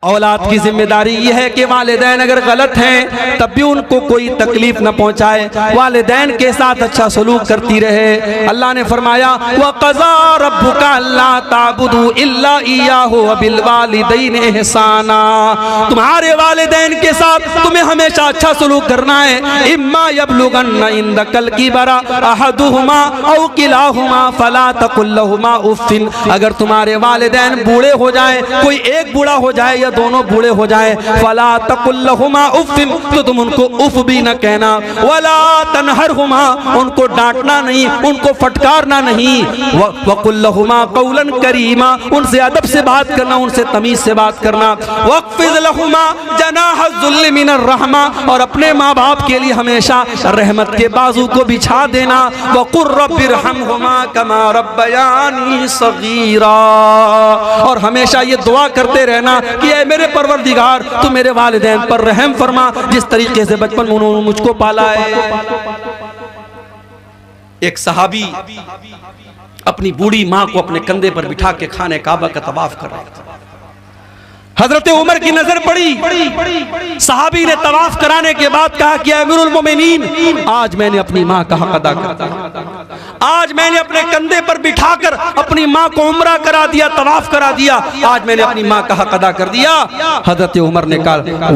औलाद की जिम्मेदारी यह है कि वालिदैन अगर गलत हैं तब भी उनको कोई तकलीफ न पहुंचाए, वालिदैन के साथ अच्छा सलूक करती रहे। अल्लाह ने फरमाया वक़ज़ा रब्बुका अल्ला ताबुदू इल्ला इय्याहु व बिल वालिदैन इहसाना, तुम्हारे वालिदैन के साथ तुम्हें हमेशा अच्छा सलूक करना है। इम्मा यबलुगन्ना इंदकल किबरा अहदुहुमा औ किलाहुमा फला तकुल लहुमा उफ़्फ़िन, अगर तुम्हारे वालिदैन बूढ़े हो जाए, कोई एक बूढ़ा हो जाए या दोनों बूढ़े हो जाए, फला तकुल लहुमा उफ़्फ़िन, तो तुम उनको उफ़ भी न कहना, वला तनहरहुमा, उनको डांटना नहीं, उनको फटकारना नहीं, वक़ुल लहुमा क़ौलन करीमा, उनसे अदब से बात करना, उनसे तमीज़ से बात करना। वक़्फ़िज़ लहुमा जनाह ज़ुल्ल मिनर रहमा, और अपने माँ बाप के लिए हमेशा रहमत के बाजू को बिछा देना। वक़ुर रब्बिरहमहुमा कमा रब्बयानी सगीरा, और हमेशा ये दुआ करते रहना कि ऐ मेरे परवरदिगार तू मेरे वालिदैन पर रहम फरमा, जिस तरीके से बचपन में उन्होंने मुझको पाला है। एक सहाबी अपनी बूढ़ी माँ को अपने कंधे पर बिठा के खाने काबा का तवाफ कर रहे थे। हजरत उमर की नजर पड़ी, सहाबी ने तवाफ कराने के बाद कहा कि अमीरुल मोमिनीन, आज मैंने अपनी माँ का हक अदा कर दिया, आज मैंने अपने कंधे पर बिठाकर अपनी माँ को उम्रा करा दिया, तवाफ करा दिया, आज मैंने अपनी माँ का हक अदा कर दिया। हजरत उमर ने कहा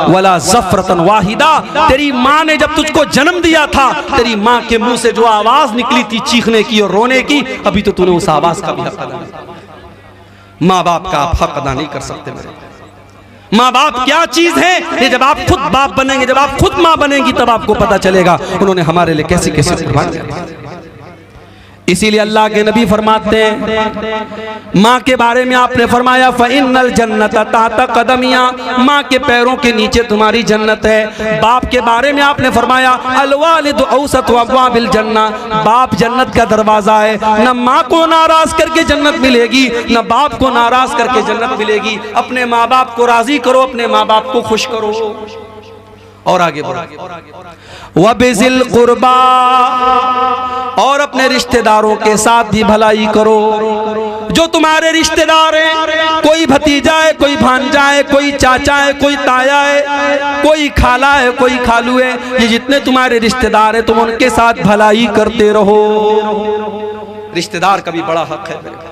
वला ज़फ़रतन वाहिदा, तेरी माँ ने जब तुझको जन्म दिया था, तेरी माँ के मुंह से जो आवाज निकली थी चीखने की और रोने की, अभी तो तूने उस आवाज का भी हक अदा नहीं किया। माँ बाप का आप हक अदा नहीं कर सकते मेरे। माँ बाप क्या चीज है, ये जब आप खुद बाप बनेंगे, जब आप खुद माँ बनेंगी, तब आपको पता चलेगा उन्होंने हमारे लिए कैसी कैसी कुर्बानी दी। इसीलिए अल्लाह के नबी फरमाते हैं, माँ के बारे में आपने फरमाया फ़इन्नल जन्नत तहत क़दमिया, माँ के पैरों के नीचे तुम्हारी जन्नत है। बाप के बारे में आपने फरमाया अल वालिदु औसतु अब्वाबिल जन्ना, बाप जन्नत का दरवाज़ा है। न माँ को नाराज़ करके जन्नत मिलेगी, न बाप को नाराज़ करके जन्नत मिलेगी। अपने माँ बाप को राज़ी करो, अपने माँ बाप को खुश करो। और आगे बढ़ो, वबिज़िल क़ुरबा, और अपने रिश्तेदारों के साथ भी भलाई करो। जो तुम्हारे रिश्तेदार हैं, कोई भतीजा है, कोई भांजा है, कोई चाचा है, कोई ताया है, कोई खाला है, कोई खालू है, ये जितने तुम्हारे रिश्तेदार हैं, तुम उनके साथ भलाई करते रहो। रिश्तेदार का भी बड़ा हक है मेरे भाई।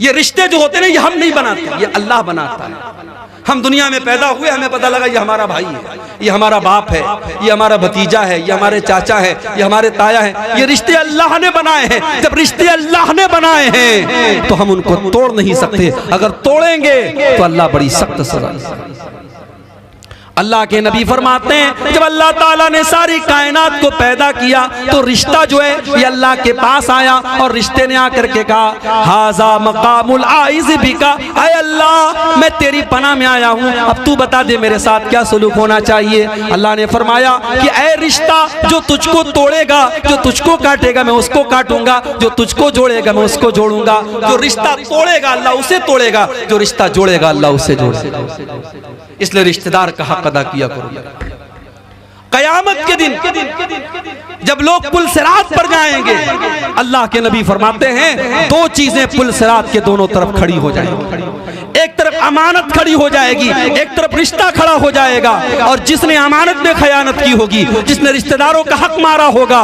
ये रिश्ते जो होते हैं ये हम नहीं बनाते, ये अल्लाह बनाता है। हम दुनिया में पैदा हुए, हमें पता लगा ये हमारा भाई है, ये हमारा बाप है, ये हमारा भतीजा है, ये हमारे चाचा है, ये हमारे ताया है। ये रिश्ते अल्लाह ने बनाए हैं। जब रिश्ते अल्लाह ने बनाए हैं तो हम उनको तोड़ नहीं सकते। अगर तोड़ेंगे तो अल्लाह बड़ी सख्त सजा देगा। अल्लाह के नबी फरमाते हैं, जब अल्लाह ताला ने सारी कायनात को पैदा किया तो रिश्ता जो है ये अल्लाह के पास आया, और रिश्ते ने आकर के कहा हाजा मकामुल आइज़ बिका, ऐ अल्लाह मैं तेरी पनाह में आया हूँ, अब तू बता दे मेरे साथ क्या सलूक होना चाहिए। अल्लाह ने फरमाया कि ऐ रिश्ता, जो तुझको तोड़ेगा, जो तुझको काटेगा मैं उसको काटूंगा, जो तुझको जोड़ेगा मैं उसको जोड़ूंगा। जो रिश्ता तोड़ेगा अल्लाह उसे तोड़ेगा, जो रिश्ता जोड़ेगा अल्लाह उसे जोड़ेगा। इसलिए रिश्तेदार का हक अदा किया करो। कयामत के दिन जब लोग पुल सिरात पर जाएंगे, अल्लाह के नबी फरमाते हैं दो चीजें पुल सिरात के दोनों तरफ खड़ी हो जाएंगी। एक तरफ अमानत खड़ी हो जाएगी, एक तरफ रिश्ता खड़ा हो जाएगा। और जिसने अमानत में खयानत की होगी, जिसने रिश्तेदारों का हक मारा होगा,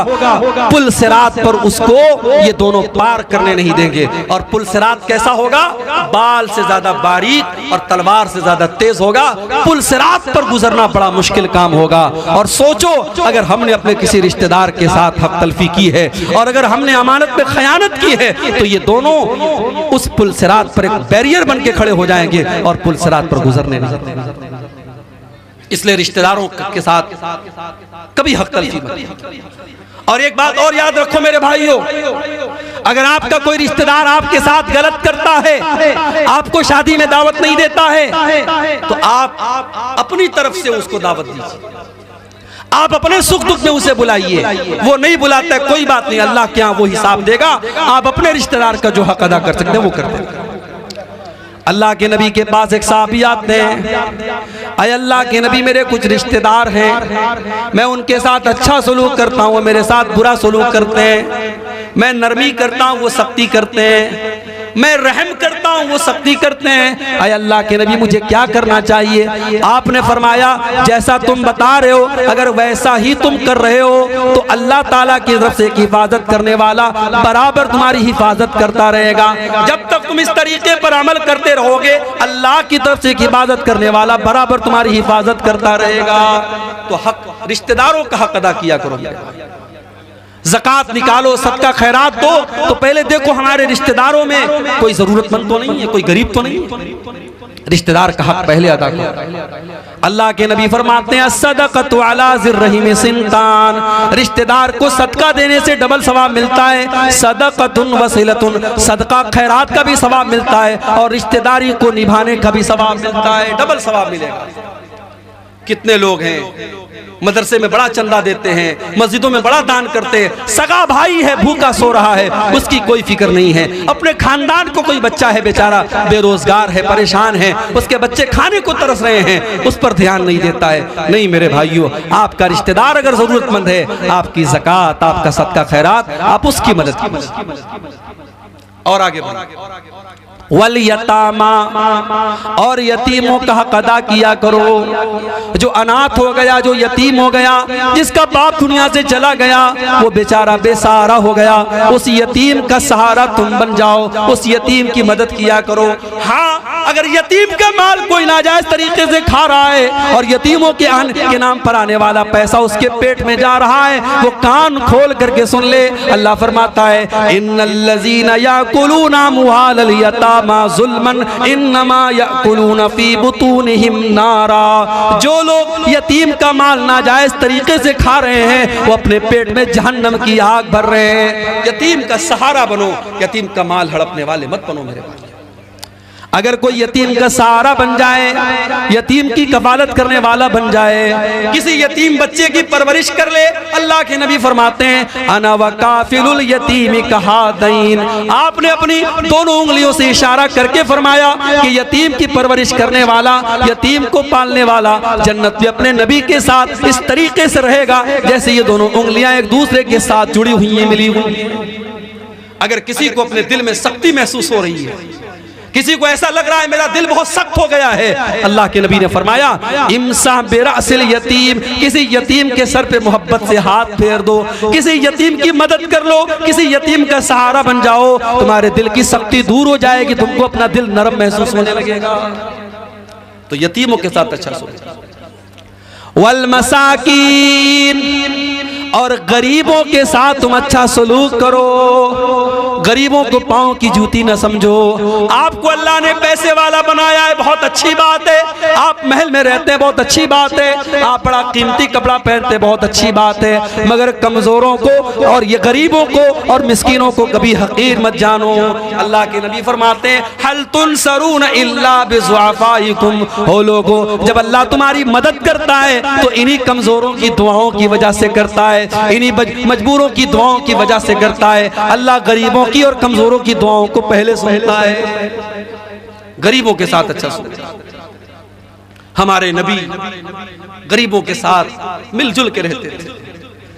पुल सिरात पर उसको ये दोनों पार करने नहीं देंगे। और पुल सिरात कैसा होगा? बाल से ज्यादा बारीक और तलवार से ज्यादा तेज होगा। पुल सिरात पर गुजरना बड़ा मुश्किल काम होगा। और सोचो, अगर हमने अपने किसी रिश्तेदार के साथ हक तलफी की है और अगर हमने अमानत में खयानत की है, तो ये दोनों उस पुल सिरात पर एक बैरियर बन के खड़े हो जाएंगे और पुल सिरात पर गुजरने नहीं। इसलिए रिश्तेदारों के साथ कभी हक तलफी मत। और एक बात और याद रखो मेरे भाइयों, अगर आपका कोई रिश्तेदार आपके साथ गलत करता है, आपको शादी में दावत नहीं देता है, तो आप अपनी तरफ से उसको दावत दीजिए। आप अपने सुख दुख में उसे बुलाइए। वो नहीं बुलाता है, कोई बात नहीं, अल्लाह के यहाँ वो हिसाब देगा। आप अपने रिश्तेदार का जो हक अदा कर सकते हैं वो कर दें। अल्लाह के नबी के पास एक साहबी आते हैं, अय अल्लाह के नबी मेरे कुछ रिश्तेदार हैं, मैं उनके साथ अच्छा सलूक करता हूँ, वो मेरे साथ बुरा सलूक करते हैं। मैं नरमी करता हूँ, वो सख्ती करते हैं। मैं रहम करता हूँ वो सख्ती करते हैं। अय अल्लाह के नबी मुझे क्या करना चाहिए? आपने फरमाया जैसा तुम बता रहे हो अगर वैसा ही तुम कर रहे हो तो अल्लाह ताला की तरफ से एक हिफाजत करने वाला बराबर तुम्हारी हिफाजत करता रहेगा। जब तक तुम इस तरीके पर अमल करते रहोगे अल्लाह की तरफ से एक हिफाजत करने वाला बराबर तुम्हारी हिफाजत करता रहेगा। तो हक रिश्तेदारों का हक अदा किया करो। ज़कात निकालो, सदका खैरात दो, तो पहले देखो हमारे रिश्तेदारों में कोई जरूरतमंद तो नहीं है, कोई गरीब तो नहीं है। रिश्तेदार का हक पहले अदा करो। अल्लाह के नबी फरमाते हैं सदक़तु अला ज़िर्रहिम सिंतान, रिश्तेदार को सदका देने से डबल सवाब मिलता है। सदक़तुन वसीलतुन, सदका खैरात का भी सवाब मिलता है और रिश्तेदारी को निभाने का भी सवाब मिलता है, डबल सवाब मिलेगा। कितने लोग हैं मदरसे में बड़ा चंदा देते हैं, मस्जिदों में बड़ा दान करते हैं, सगा भाई है भूखा सो रहा है, उसकी कोई फिक्र नहीं है। अपने खानदान को कोई बच्चा है बेचारा बेरोजगार है, परेशान है, उसके बच्चे खाने को तरस रहे हैं, उस पर ध्यान नहीं देता है। नहीं मेरे भाइयों, आपका रिश्तेदार अगर जरूरतमंद है, आपकी ज़कात, आपका सदका खैरात, आप उसकी मदद कीजिए। और आगे वल यतामा, और यतीमों का हक अदा किया करो। जो अनाथ हो गया, जो यतीम हो गया, जिसका बाप दुनिया से चला गया, वो बेचारा बेसहारा हो गया, उस यतीम का सहारा तुम बन जाओ, उस यतीम की मदद किया करो। हाँ, अगर यतीम का माल कोई नाजायज तरीके से खा रहा है और यतीमों के नाम पर आने वाला पैसा उसके पेट में जा रहा है, वो कान खोल करके सुन ले। अल्लाह फरमाता है इन्नल्लज़ीना याकुलूना अम्वालल यतामा ज़ुल्मन इन्नमा याकुलूना फी बुतूनिहिम नारा, जो लोग यतीम का माल नाजायज तरीके से खा रहे हैं वो अपने पेट में जहन्नम की आग भर रहे हैं। यतीम का सहारा बनो, यतीम का माल हड़पने वाले मत बनो मेरे भाई। अगर कोई यतीम का सहारा बन जाए, यतीम की कफालत करने वाला बन जाए, किसी यतीम बच्चे की परवरिश कर ले, अल्लाह के नबी फरमाते हैं अना व काफिलुल यतीम कहादैन, आपने अपनी दोनों उंगलियों से इशारा करके फरमाया कि यतीम की परवरिश करने वाला, यतीम को पालने वाला जन्नत में अपने नबी के साथ इस तरीके से रहेगा जैसे ये दोनों उंगलियां एक दूसरे के साथ जुड़ी हुई हैं, मिली हुई। अगर किसी को अपने दिल में सख्ती महसूस हो रही है, किसी को ऐसा लग रहा है मेरा दिल बहुत सख्त हो गया है, अल्लाह के नबी ने फरमाया इमसा बिरासिल यतीम, किसी यतीम के सर पे मोहब्बत से हाथ फेर दो, किसी यतीम की मदद कर लो, किसी यतीम का सहारा बन जाओ, तुम्हारे दिल की सख्ती दूर हो जाएगी, तुमको अपना दिल नरम महसूस होने लगेगा। तो यतीमों के साथ अच्छा सोचो। वल मसाकीन, और गरीबों के साथ तुम अच्छा सलूक करो, गरीबों को पांव की जूती न समझो। आपको अल्लाह ने पैसे वाला बनाया है, बहुत अच्छी बात है, आप महल में रहते हैं, बहुत अच्छी बात है, आप बड़ा कीमती कपड़ा पहनते हैं, बहुत अच्छी बात है, मगर कमजोरों को और ये गरीबों को और मिस्कीनों को कभी हकीर मत जानो। अल्लाह के नबी फरमाते हैं हल तुनसरून इल्ला बिज़ुअफ़ाइकुम, हो लोगो जब अल्लाह तुम्हारी मदद करता है तो इन्हीं कमजोरों की दुआओं की वजह से करता है, इन्हीं मजबूरों की दुआओं की वजह से करता है। अल्लाह गरीबों की और कमजोरों की दुआओं को पहले सुनता है। गरीबों के साथ अच्छा सुनता। हमारे नबी गरीबों के साथ मिलजुल के रहते थे,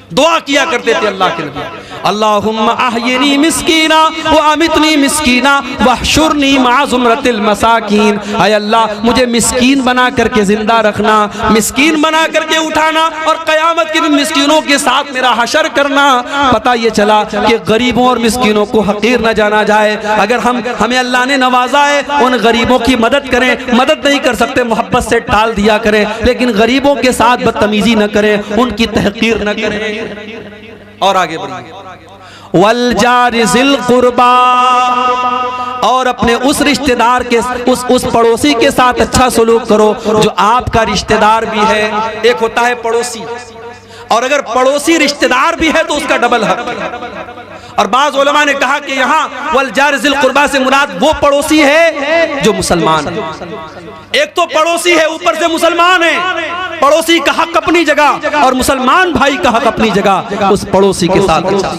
दुआ किया करते थे अल्लाह के नबी, अल्लाहुम्मा अहयिनी मिस्कीना व अमितनी मिस्कीना वहशुरनी मअ ज़ुमरतिल मसाकीन, ऐ अल्लाह मुझे मिस्कीन बना करके जिंदा रखना, मिस्कीन बना करके उठाना और क़यामत के दिन मिस्कीनों के साथ मेरा हशर करना। पता ये चला कि गरीबों और मिस्कीनों को हकीर न जाना जाए। अगर हमें अल्लाह ने नवाजा है, उन गरीबों की मदद करें, मदद नहीं कर सकते मोहब्बत से टाल दिया करें, लेकिन गरीबों के साथ बदतमीजी न करें, उनकी तहकीर न करें। और आगे बढ़िए वल जारि ज़िल कुर्बा, और अपने उस रिश्तेदार के उस पड़ोसी के साथ अच्छा सलूक करो जो आपका रिश्तेदार भी है। एक होता है पड़ोसी, और अगर पड़ोसी रिश्तेदार भी है तो उसका डबल हक है। और बाज़ उलमा ने कहा कि यहाँ वल जारि ज़िल कुर्बा से मुराद वो पड़ोसी है जो मुसलमान है। एक तो पड़ोसी है ऊपर से मुसलमान है, पड़ोसी का हक अपनी जगह और मुसलमान भाई का हक अपनी जगह, उस पड़ोसी के साथ अच्छा।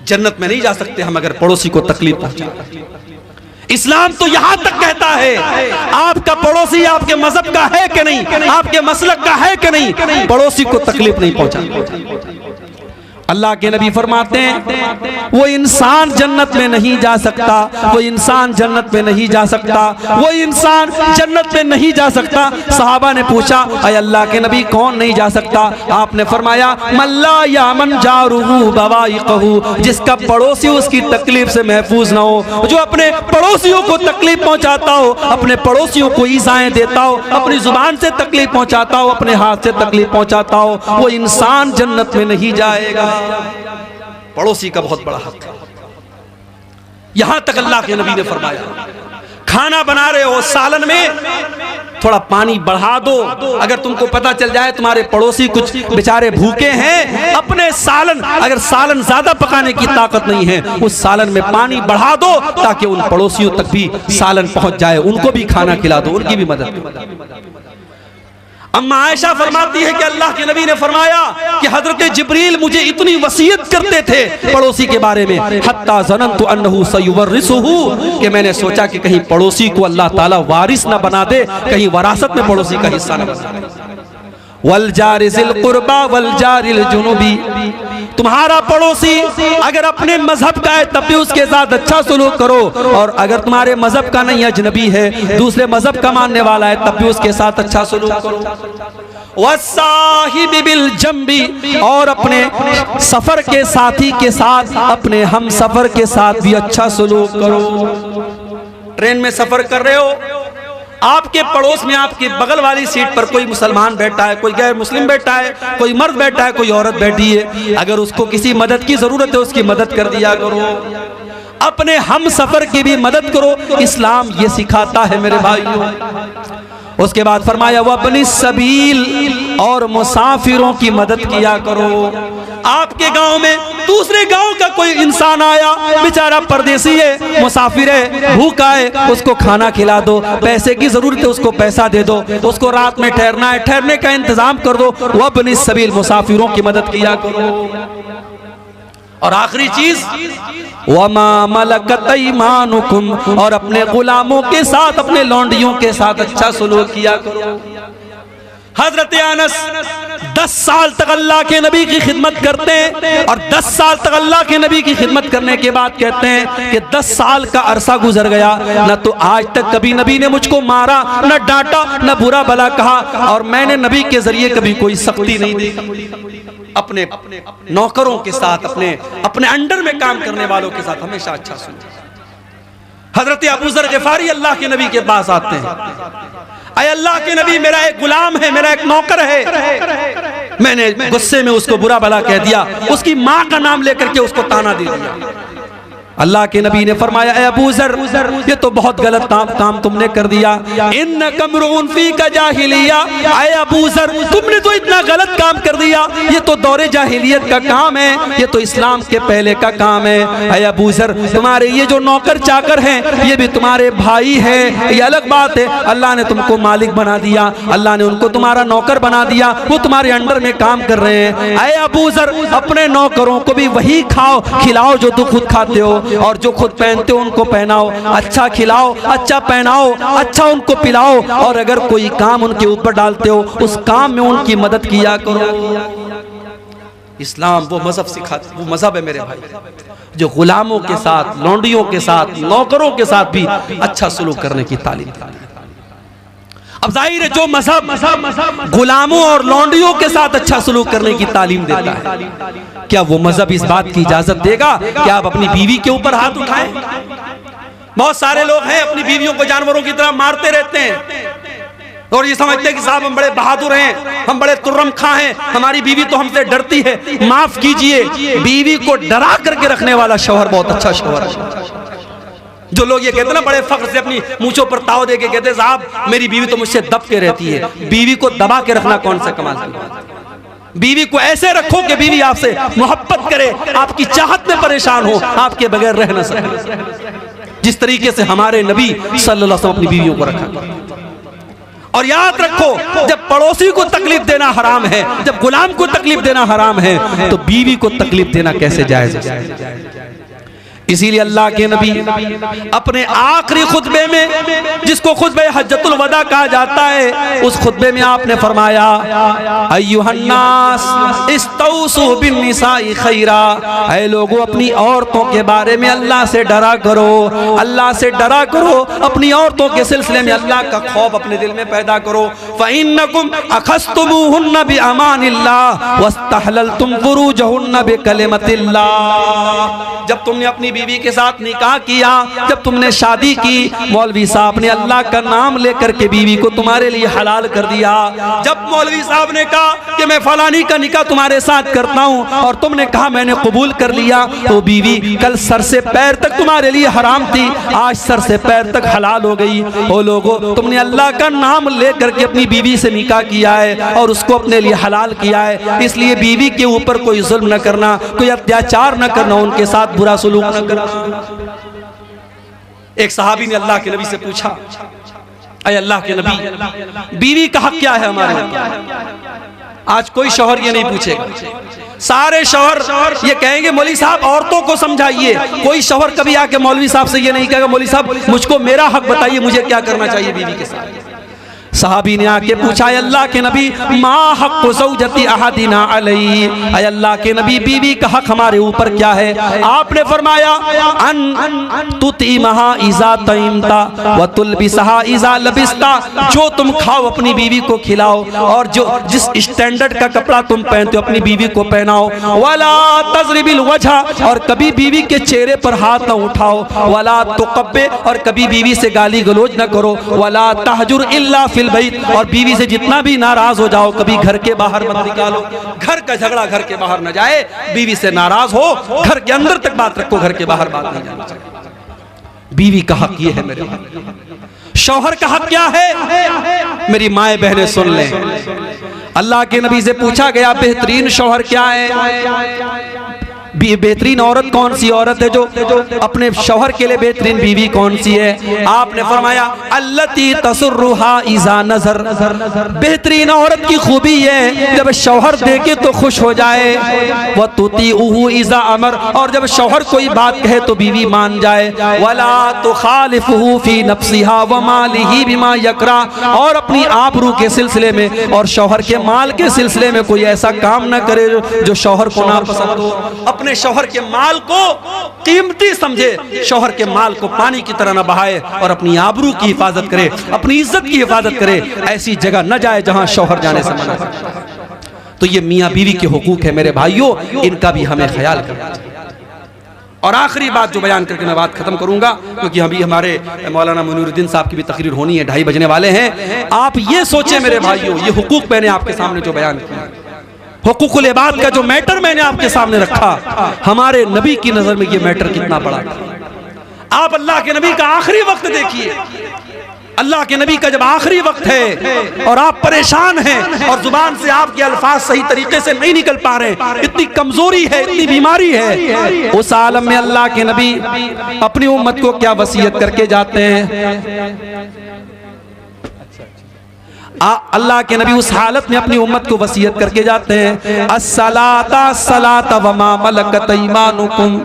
जन्नत में नहीं जा सकते हम अगर पड़ोसी को तकलीफ पहुंचाए। इस्लाम तो यहां तक कहता है आपका पड़ोसी आपके मजहब का है कि नहीं, आपके मसलक का है कि नहीं, पड़ोसी को तकलीफ नहीं पहुंचाना। अल्लाह के नबी फरमाते हैं वो इंसान जन्नत में नहीं जा सकता, वो इंसान जन्नत में नहीं जा सकता, वो इंसान जन्नत में नहीं जा सकता। सहाबा ने पूछा अय अल्लाह के नबी कौन नहीं जा सकता? आपने फरमाया मल्ला यामन जारुहु बवाइकहु, जिसका पड़ोसी उसकी तकलीफ से महफूज ना हो, जो अपने पड़ोसियों को तकलीफ पहुंचाता हो, अपने पड़ोसियों को ईज़ाएं देता हो, अपनी जुबान से तकलीफ पहुंचाता हो, अपने हाथ से तकलीफ पहुंचाता हो, वो इंसान जन्नत में नहीं जाएगा। पड़ोसी का बहुत बड़ा हक है। यहां तक अल्लाह के नबी ने फरमाया खाना बना रहे हो, सालन में थोड़ा पानी बढ़ा दो। अगर तुमको पता चल जाए तुम्हारे पड़ोसी कुछ बेचारे भूखे हैं, अपने सालन, अगर सालन ज्यादा पकाने की ताकत नहीं है, उस सालन में पानी बढ़ा दो ताकि उन पड़ोसियों तक भी सालन पहुंच जाए, उनको भी खाना खिला दो, उनकी भी मदद। अम्मा आयशा फरमाती है कि अल्लाह के नबी ने फरमाया कि हजरत जिब्रील मुझे इतनी वसीयत करते थे पड़ोसी के बारे में, हत्ता ज़ननतु अन्नहु सयुवर्रिसुहु, कि मैंने सोचा कि कहीं पड़ोसी को अल्लाह ताला वारिस ना बना दे, कहीं वरासत में पड़ोसी का हिस्सा ना बना दे। वल जारिल कुर्बा वल जारिल जुनुबी, तुम्हारा पड़ोसी अगर अपने मजहब का है तब भी उसके साथ अच्छा सलूक करो, और अगर तुम्हारे मजहब का नहीं, अजनबी है, दूसरे मजहब का मानने वाला है, तब भी उसके साथ अच्छा सलूक करो। वस्साहिबि बिल जंबी, और अपने सफर के साथी के साथ, अपने हम सफर के साथ भी अच्छा सलूक करो। ट्रेन में सफर कर रहे हो, आपके पड़ोस में आपके बगल वाली सीट पर कोई मुसलमान बैठा है, कोई गैर मुस्लिम बैठा है, कोई मर्द बैठा है, कोई औरत बैठी है, अगर उसको किसी मदद की जरूरत है उसकी मदद कर दिया करो, अपने हम सफर की भी मदद करो। इस्लाम ये सिखाता है मेरे भाइयों। उसके बाद फरमाया वह अपनी सबील, और मुसाफिरों की मदद किया करो। आपके गांव में दूसरे गांव का कोई इंसान आया, बेचारा परदेसी है, मुसाफिर है, भूखा है, उसको खाना खिला दो, पैसे की जरूरत है उसको पैसा दे दो, उसको रात में ठहरना है, ठहरने का इंतजाम कर दो। वह अपनी सबील, मुसाफिरों की मदद किया करो। और आखिरी चीज वमा मलकत ईमानुकुम, और अपने गुलामों के साथ, अपने लौंडियों के साथ अच्छा सलूक किया करो। हजरत अनस 10 साल तक अल्लाह के नबी की खिदमत करते हैं, और 10 साल तक अल्लाह के नबी की खिदमत करने के बाद कहते हैं कि 10 साल का अरसा गुजर गया, न तो आज तक कभी नबी ने मुझको मारा, न डांटा, न बुरा भला कहा, और मैंने नबी के जरिए कभी कोई सख्ती नहीं दी। अपने नौकरों के साथ, अपने अंडर में काम करने वालों के साथ हमेशा अच्छा सुनते। हजरत अबू ज़र ग़िफ़ारी अल्लाह के नबी के पास आते हैं, अय अल्लाह के नबी मेरा एक गुलाम है, मेरा एक नौकर है, मैंने गुस्से में उसको बुरा भला कह दिया, उसकी माँ का नाम लेकर के उसको ताना दे दिया। अल्लाह के नबी ने फरमाया ए अबू ज़र, ये तो बहुत गलत काम तुमने कर दिया। इन कमरून फी का जाहिलिया, ए अबू ज़र तुमने तो इतना गलत काम कर दिया, ये तो दौरे जाहिलियत का काम है, ये तो इस्लाम के पहले का काम है। ए अबू ज़र तुम्हारे ये जो नौकर चाकर हैं ये भी तुम्हारे भाई है, ये अलग बात है, अल्लाह ने तुमको मालिक बना दिया, अल्लाह ने उनको तुम्हारा नौकर बना दिया, वो तुम्हारे अंडर में काम कर रहे हैं। ए अबू ज़र अपने नौकरों को भी वही खाओ खिलाओ जो तुम खुद खाते हो, और जो खुद पहनते हो उनको पहनाओ, अच्छा खिलाओ, अच्छा पहनाओ, अच्छा उनको पिलाओ, और अगर कोई काम उनके ऊपर डालते हो उस काम में उनकी मदद किया करो। इस्लाम वो मजहब सिखाता, वो मजहब है मेरे भाई जो गुलामों के साथ, लौंडियों के साथ, नौकरों के साथ भी अच्छा सलूक करने की तालीम देता है। अब जाहिर है जो मजहब गुलामों और लौंडियों के साथ अच्छा सलूक करने की तालीम देता है, क्या वो मजहब इस बात की इजाजत देगा कि आप अपनी बीवी के ऊपर हाथ उठाएं? बहुत सारे लोग हैं अपनी बीवियों को जानवरों की तरह मारते रहते हैं और ये समझते हैं कि साहब हम बड़े बहादुर हैं, हम बड़े तुर्रम खां हैं, हमारी बीवी तो हमसे डरती है। माफ कीजिए, बीवी को डरा करके रखने वाला शौहर बहुत अच्छा शौहर है। जो लोग ये कहते हैं ना बड़े फख्र से अपनी मूंछों पर ताव दे के कहते हैं साहब मेरी बीवी तो मुझसे दब के रहती है। बीवी को दबा के रखना कौन सा कमाल की बात है? बीवी को ऐसे रखो कि बीवी आपसे मोहब्बत करे, आपकी चाहत में परेशान हो, आपके बगैर रह न सके, जिस तरीके से हमारे नबी सल्लल्लाहु अलैहि वसल्लम अपनी बीवियों को रखा। और याद रखो जब पड़ोसी को तकलीफ देना हराम है, जब गुलाम को तकलीफ देना हराम है, तो बीवी को तकलीफ देना कैसे जायज है? इसीलिए अल्लाह के नबी अपने आखिरी खुतबे में, जिसको खुतबे हज्जतुल वदा कहा जाता है, उस खुतबे में आपने फरमाया अय्युहन्नास इस्तौसु बिन्निसाई खैरा, ऐ लोगों अपनी औरतों के बारे में अल्लाह से डरा करो, अल्लाह से डरा करो, अपनी औरतों के सिलसिले में अल्लाह का खौफ अपने दिल में पैदा करो। फ़इन्नकुम अखस्तुमुहुन्न बिअमानिल्लाह वस्तहललतुम फुरूजहुन्न बिकलिमतिल्लाह। जब तुमने अपनी बीवी के साथ निकाह किया, जब तुमने शादी की, मौलवी साहब ने अल्लाह का नाम लेकर के बीवी को तुम्हारे लिए हलाल कर दिया। जब मौलवी साहब ने कहा कि मैं फलानी का निकाह तुम्हारे साथ करता हूं और तुमने कहा मैंने कबूल कर लिया, तो बीवी कल सर से पैर तक तुम्हारे लिए हराम थी, आज सर से पैर तक हलाल हो गई। ओ लोगों, तुमने अल्लाह का नाम लेकर के अपनी बीवी से निकाह किया है और उसको अपने लिए हलाल किया है, इसलिए बीवी के ऊपर कोई जुल्म न करना, कोई अत्याचार न करना, उनके साथ बुरा सलूक न करना। एक सहाबी ने अल्लाह के नबी से पूछा, अय अल्लाह के नबी, बीवी का हक क्या है हमारे? आज कोई शौहर ये नहीं पूछेगा, सारे शौहर ये कहेंगे मौलवी साहब औरतों को समझाइए। कोई शौहर कभी आके मौलवी साहब से ये नहीं कहेगा मौलवी साहब मुझको मेरा हक बताइए, मुझे क्या करना चाहिए बीवी के साथ। सहाबी ने आके पूछा, अल्लाह के नबी मा हक़्क़ु ज़ौजती अहदिना अलैहि, अय अल्लाह के नबी बीवी का हक हमारे ऊपर क्या है? आपने फरमाया अन तुतिमहा इज़ा तइमता व तुलबिसहा इज़ा लबिस्ता, जो तुम खाओ अपनी बीवी को खिलाओ और जो जिस स्टैंडर्ड का कपड़ा तुम पहनते हो अपनी बीवी को पहनाओ। वला तज़रिबिल वजह, और कभी बीवी के चेहरे पर हाथ न उठाओ। वला तुक़ब्बे, और कभी बीवी से गाली गलौज न करो। वला तहजुर इल्ला फिल बैत, और बीवी से जितना भी नाराज हो जाओ कभी घर के बाहर मत निकालो। घर का झगड़ा घर के बाहर न जाए, बीवी से नाराज हो घर के अंदर तक बात रखो, घर के बाहर बात नहीं जानी चाहिए। बीवी का हक ये है मेरे भाई। शौहर का हक क्या है? मेरी माएं बहनें सुन लें, अल्लाह के नबी से पूछा गया बेहतरीन शौहर क्या है? बेहतरीन औरत कौन सी औरत है? जो अपने शौहर के लिए बेहतरीन बीवी कौन सी है? आपने फरमाया अल्लती तसुर्रुहा इज़ा नज़र, बेहतरीन औरत की खूबी है जब शौहर देखे तो खुश हो जाए। व तुतीउहु इज़ा अमर, और जब शौहर कोई बात कहे तो बीवी मान जाए। वला तुखालिफुहु फी नफ्सिहा व मालिही बिमा यकरा, और अपनी आबरू के सिलसिले में और शौहर के माल के सिलसिले में कोई ऐसा काम न करे जो शौहर को नापसंद हो। अपने शौहर के माल को कीमती समझे, शौहर के माल को पानी की तरह न बहाए और अपनी आबरू की हिफाजत करे, अपनी इज्जत की हिफाजत करे। ऐसी जगह न जाए जहां शौहर जाने से मना। तो ये मियां बीवी के हुकूक है मेरे भाइयों, इनका भी हमें ख्याल करना चाहिए। और आखिरी बात जो बयान करके मैं बात खत्म करूंगा, क्योंकि अभी हमारे मौलाना मुनीरुद्दीन साहब की भी तकरीर होनी है, 2:30 बजने वाले हैं। आप ये सोचे मेरे भाइयों, ये हुकूक मैंने आपके सामने जो बयान किया, हुकूकुल इबाद का जो मैटर मैंने आपके सामने रखा, हमारे नबी की नजर में ये मैटर कितना बड़ा था। आप अल्लाह के नबी का आखिरी वक्त देखिए, अल्लाह के नबी का जब आखिरी वक्त है और आप परेशान हैं और जुबान से आपके अल्फाज सही तरीके से नहीं निकल पा रहे, इतनी कमजोरी है, इतनी बीमारी है, उस आलम में अल्लाह के नबी अपनी उम्मत को क्या वसीयत करके जाते हैं? अल्लाह के नबी उस हालत में अपनी उम्मत को वसीयत करके जाते हैं, अस्सलाता सलाता व मा मलकत ईमानुकुम।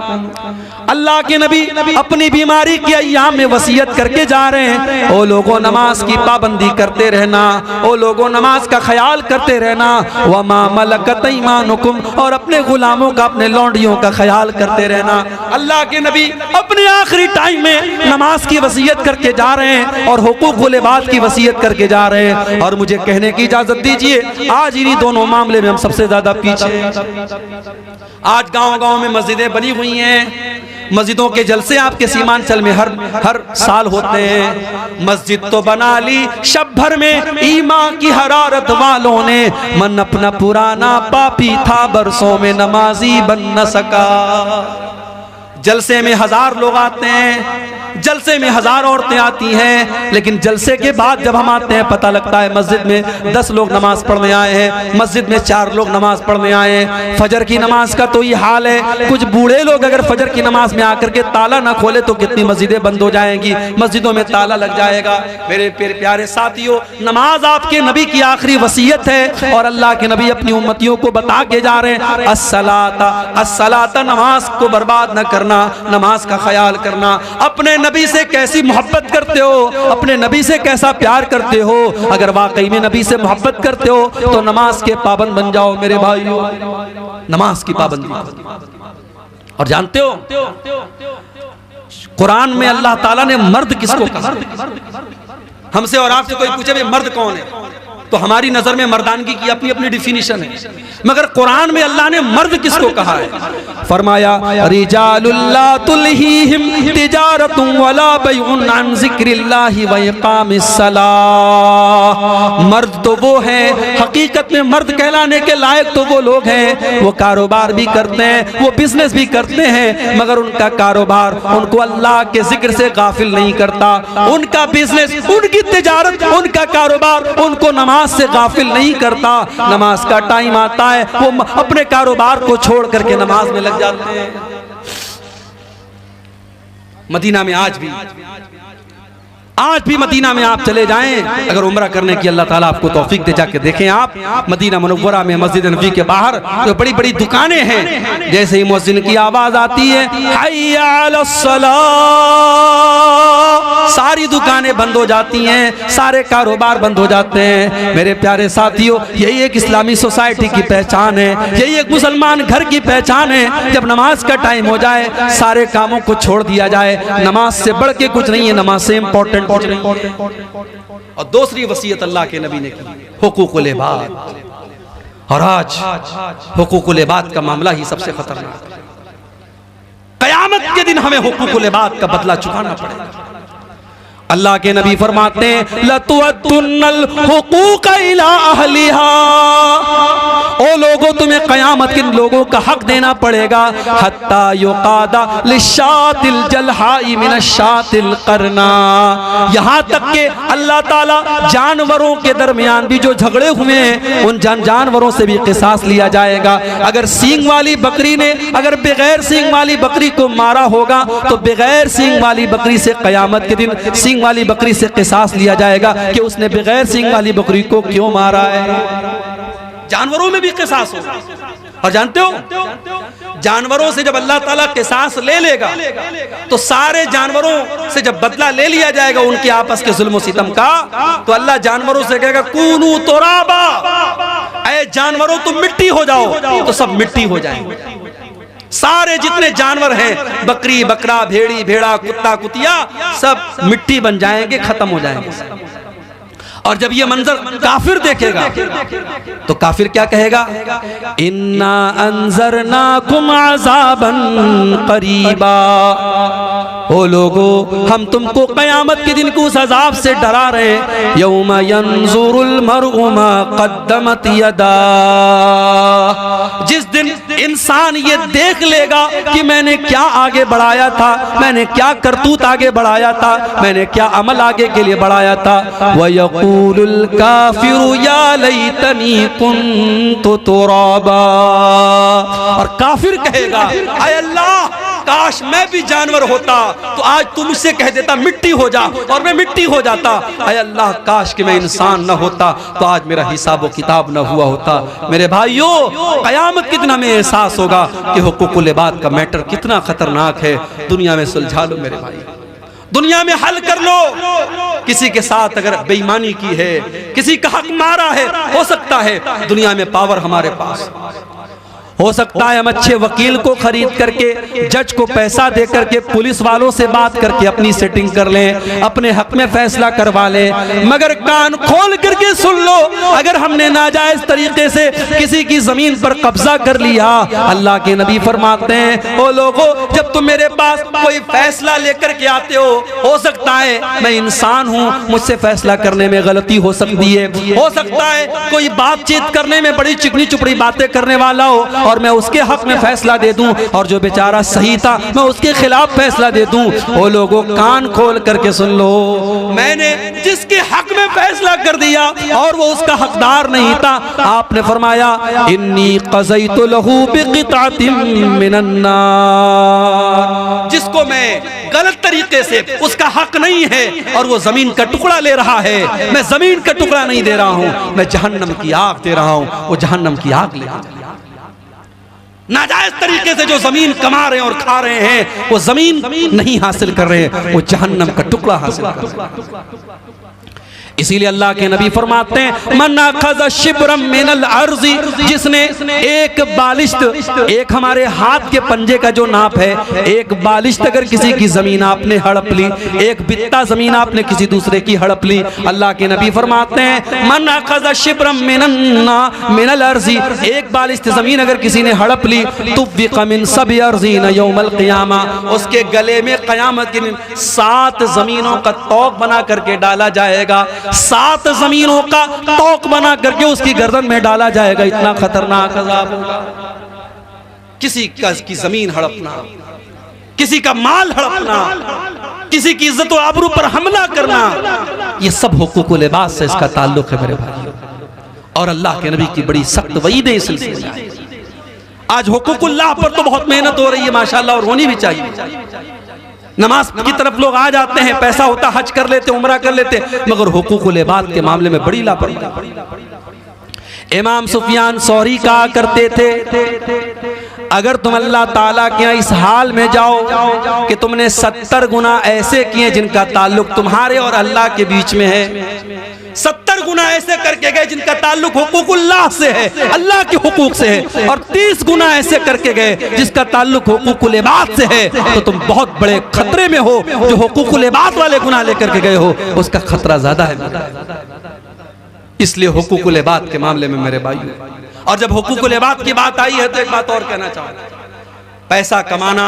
अल्लाह के नबी अपनी बीमारी के अय्याम में वसीयत करके जा रहे हैं, ओ लोगों नमाज की पाबंदी करते रहना, ओ लोगों नमाज का ख्याल करते रहना, व मा मलकत ईमानुकुम, और अपने गुलामों का, अपने लौंडियों का ख्याल करते रहना। अल्लाह के नबी अपने आखिरी टाइम में नमाज की वसीयत करके जा रहे हैं और हुकूकुल इबाद की वसीयत करके जा रहे हैं। और मुझे कहने की इजाजत दीजिए, आज इन्हीं दोनों मामले में हम सबसे ज्यादा पीछे। आज गांव-गांव में मस्जिदें बनी हुई हैं, मस्जिदों के जलसे आपके सीमांचल में हर साल होते हैं। मस्जिद तो बना ली शब भर में ईमान की हरारत वालों ने, मन अपना पुराना पापी था बरसों में नमाजी बन न सका। जलसे में 1000 लोग आते हैं, जलसे में 1000 औरतें आती हैं, लेकिन जलसे के बाद जब हम आते हैं पता लगता है मस्जिद में 10 लोग नमाज पढ़ने आए हैं, मस्जिद में 4 लोग नमाज पढ़ने आए हैं। फजर की नमाज का तो ये हाल है, कुछ बूढ़े लोग अगर फजर की नमाज में आकर के ताला ना खोले तो कितनी मस्जिदें बंद हो जाएंगी, मस्जिदों में ताला लग जाएगा। मेरे प्यारे साथियों, नमाज आपके नबी की आखिरी वसीयत है और अल्लाह के नबी अपनी उम्मतियों को बता के जा रहे हैं, अस्सलाता अस्सलाता, नमाज को बर्बाद न करना, नमाज का ख्याल करना। अपने नबी से कैसी मोहब्बत करते हो, अपने नबी से कैसा प्यार करते हो। अगर वाकई में नबी से मोहब्बत करते हो तो नमाज के पाबंद बन जाओ मेरे भाइयों, नमाज की पाबंदी। और जानते हो कुरान में अल्लाह ताला ने मर्द किसको कहा? हमसे और आपसे कोई पूछे भाई मर्द कौन है, तो हमारी नजर में मर्दानगी की अपनी अपनी डिफिनीशन है, मगर कुरान में अल्लाह ने मर्द किसको कहा है? फरमाया रिजालुल्ला तुलहीहिम तिजारतुन वला बैउन अन जिक्रिल्लाहि व इकामिस्सलाह। मर्द तो वो हैं, हकीकत में मर्द कहलाने के लायक तो वो लोग हैं, वो कारोबार भी करते हैं, वो बिजनेस भी करते हैं, मगर उनका कारोबार उनको अल्लाह के जिक्र से गाफिल नहीं करता। उनका बिजनेस, उनकी तिजारत, उनका कारोबार उनको नमाज से गाफिल नहीं करता। नमाज का टाइम आता है वो अपने कारोबार को छोड़ करके नमाज में लग जाते हैं। मदीना में आज भी मदीना में आप चले जाएं, अगर उम्रा करने की अल्लाह ताला आपको तौफीक दे, जाके देखें आप मदीना मुनव्वरा में मस्जिद नबी के बाहर तो बड़ी बड़ी दुकानें हैं, जैसे ही मुअज्जिन की आवाज आती है हय्या अलस्सलाह, सारी दुकानें बंद हो जाती हैं, सारे कारोबार बंद हो जाते हैं। मेरे प्यारे साथियों, यही एक इस्लामी सोसाइटी की पहचान है, यही एक मुसलमान घर की पहचान है। जब नमाज का टाइम हो जाए सारे कामों को छोड़ दिया जाए, नमाज से बढ़ के कुछ नहीं है, नमाज से इंपॉर्टेंट। और दूसरी वसीयत अल्लाह के नबी ने की, हुकूकुल इबाद। और आज हुकूकुल इबाद का मामला ही सबसे खतरनाक है। कयामत के दिन हमें हुकूकुल इबाद का बदला चुकाना पड़ेगा। अल्लाह के नबी फरमाते हैं लतुअद्दुन्नल हुकूक इला अहलिहा, ओ लोगों तुम्हें कयामत के लोगों का हक देना पड़ेगा। हत्ता युकादा लिशातिल जलहाई मिनशातिल करना, यहाँ तक के अल्लाह ताला जानवरों के दरमियान भी जो झगड़े हुए हैं उन जानवरों से भी किसास लिया जाएगा। अगर सींग वाली बकरी ने अगर बगैर सींग वाली बकरी को मारा होगा तो बगैर सींग वाली बकरी से कयामत के दिन सींग वाली बकरी से किसास लिया जाएगा कि उसने बगैर सींग वाली बकरी को क्यों मारा है। जानवरों में भी किसास होगा। और जानते हो जानवरों से जब अल्लाह ताला किसास ले लेगा तो सारे जानवरों से जब बदला ले लिया जाएगा उनके आपस के जुल्म सितम का, तो अल्लाह जानवरों से कहेगा कूनू तुराबा, ऐ जानवरों तुम मिट्टी हो जाओ, तो सब मिट्टी हो जाएंगे। सारे जितने जानवर हैं, बकरी बकरा भेड़ी भेड़ा कुत्ता कुतिया, सब मिट्टी बन जाएंगे, खत्म हो जाएंगे। और जब ये मंजर काफिर देखेगा तो काफिर क्या कहेगा? इन्ना अंजरनाकुम अज़ाबन करीबा, ओ लोगो हम तुमको कयामत के दिन को उस अजाब से डरा रहे हैं। यौम यंजुरुल मरउ मा क़द्दमत यदा, जिस दिन इंसान ये देख लेगा कि मैंने क्या आगे बढ़ाया था, मैंने क्या करतूत आगे बढ़ाया था, मैंने क्या अमल आगे के लिए बढ़ाया था। वयक़ूलुल काफ़िरु या लैतनी कुन्तु तुराबा, और काफिर कहेगा आय अल्लाह काश मैं भी जानवर होता तो आज तू मुझसे कह देता मिट्टी हो जा और मैं मिट्टी हो जाता। आय अल्लाह काश कि मैं इंसान न होता तो आज मेरा हिसाब व किताब न हुआ होता। मेरे भाइयों, कयामत के दिन हमें एहसास होगा कि हुकूकुल इबाद का मैटर कितना खतरनाक है। दुनिया में सुलझा लो मेरे भाई, दुनिया में हल कर लो। किसी के साथ अगर बेईमानी की है, किसी का हक मारा है, हो सकता है दुनिया में पावर हमारे पास, हो सकता है हम अच्छे वकील को खरीद करके, जज को पैसा दे करके, पुलिस वालों से बात करके अपनी सेटिंग कर लें, अपने हक में फैसला करवा लें। मगर कान खोल करके सुन लो, अगर हमने नाजायज तरीके से किसी की जमीन पर कब्जा कर लिया, अल्लाह के नबी फरमाते हैं ओ लोगों जब तुम मेरे पास कोई फैसला लेकर के आते हो सकता है मैं इंसान हूं, मुझसे फैसला करने में गलती हो सकती है, हो सकता है कोई बातचीत करने में बड़ी चिकनी चुपड़ी बातें करने वाला और मैं उसके हक में फैसला दे दूं, और जो बेचारा सही था मैं उसके खिलाफ फैसला दे दूं। वो लोगों कान खोल करके सुन लो, मैंने जिसके हक में फैसला कर दिया और वो उसका हकदार नहीं था, आपने फरमाया इन्नी क़ज़यतु लहू बिक़ितातिन मिनन नार। जिसको मैं गलत तरीके से, उसका हक नहीं है और वो जमीन का टुकड़ा ले रहा है, मैं जमीन का टुकड़ा नहीं दे रहा हूं, मैं जहन्नम की आग दे रहा हूं, वो जहन्नम की आग ले। नाजायज तरीके से जो जमीन कमा रहे हैं और खा रहे हैं, वो जमीन नहीं हासिल कर रहे हैं, वो जहन्नम का टुकड़ा हासिल कर रहे हैं। इसीलिए अल्लाह के नबी फरमाते हैं मन अखज़ शिब्रम मिनल अर्ज़ि, जिसने एक बालिश्त, एक हमारे हाथ के पंजे का जो नाप है, एक बालिश्त अगर किसी की जमीन आपने हड़प ली, एक बित्ता जमीन आपने किसी दूसरे की हड़प ली, अल्लाह के नबी फरमाते हैं मन अखज़ शिब्रम मिनल अर्ज़ि, एक बालिश्त जमीन अगर किसी ने हड़प ली, तुब्बिक़ मिन सब'i अर्ज़ीन यौमल क़ियामा, उसके गले में क़यामत के दिन 7 जमीनों का तौक बना करके डाला जाएगा, 7 जमीनों का तौक बना करके उसकी गर्दन में डाला जाएगा। इतना खतरनाक अज़ाब होगा। किसी की जमीन हड़पना, किसी का माल हड़पना, किसी की इज्जत और आबरू पर हमला करना, ये सब हुकूकुल इबाद से इसका ताल्लुक है मेरे भाई। और अल्लाह के नबी की बड़ी सख्त वईद इस सिलसिले में। आज हुकूकुल्लाह पर तो बहुत मेहनत हो रही है माशाअल्लाह, और होनी भी चाहिए। नमाज की तरफ लोग आ जाते हैं, पैसा होता हज कर लेते, उम्रा कर लेते, मगर हुकूकुल इबाद के मामले में बड़ी लापरवाही। इमाम सुफियान सौरी कहा करते थे अगर तुम अल्लाह ताला के यहाँ इस हाल में जाओ कि तुमने 70 गुना ऐसे किए जिनका ताल्लुक तुम्हारे और अल्लाह के बीच में है, 70 गुना ऐसे करके गए जिनका ताल्लुक हुकूकुल्लाह से है, अल्लाह के हुकूक से है, और 30 गुना ऐसे करके गए जिसका ताल्लुक हुकूकुल इबाद से है, तो तुम बहुत बड़े खतरे में हो। जो हुकूकुल इबाद वाले गुनाह लेकर के गए हो उसका खतरा ज्यादा है। इसलिए हुकूकुल इबाद के मामले में मेरे भाई, और जब हुकूकुल इबाद की बात आई है तो एक बात और कहना चाहूंगा, पैसा कमाना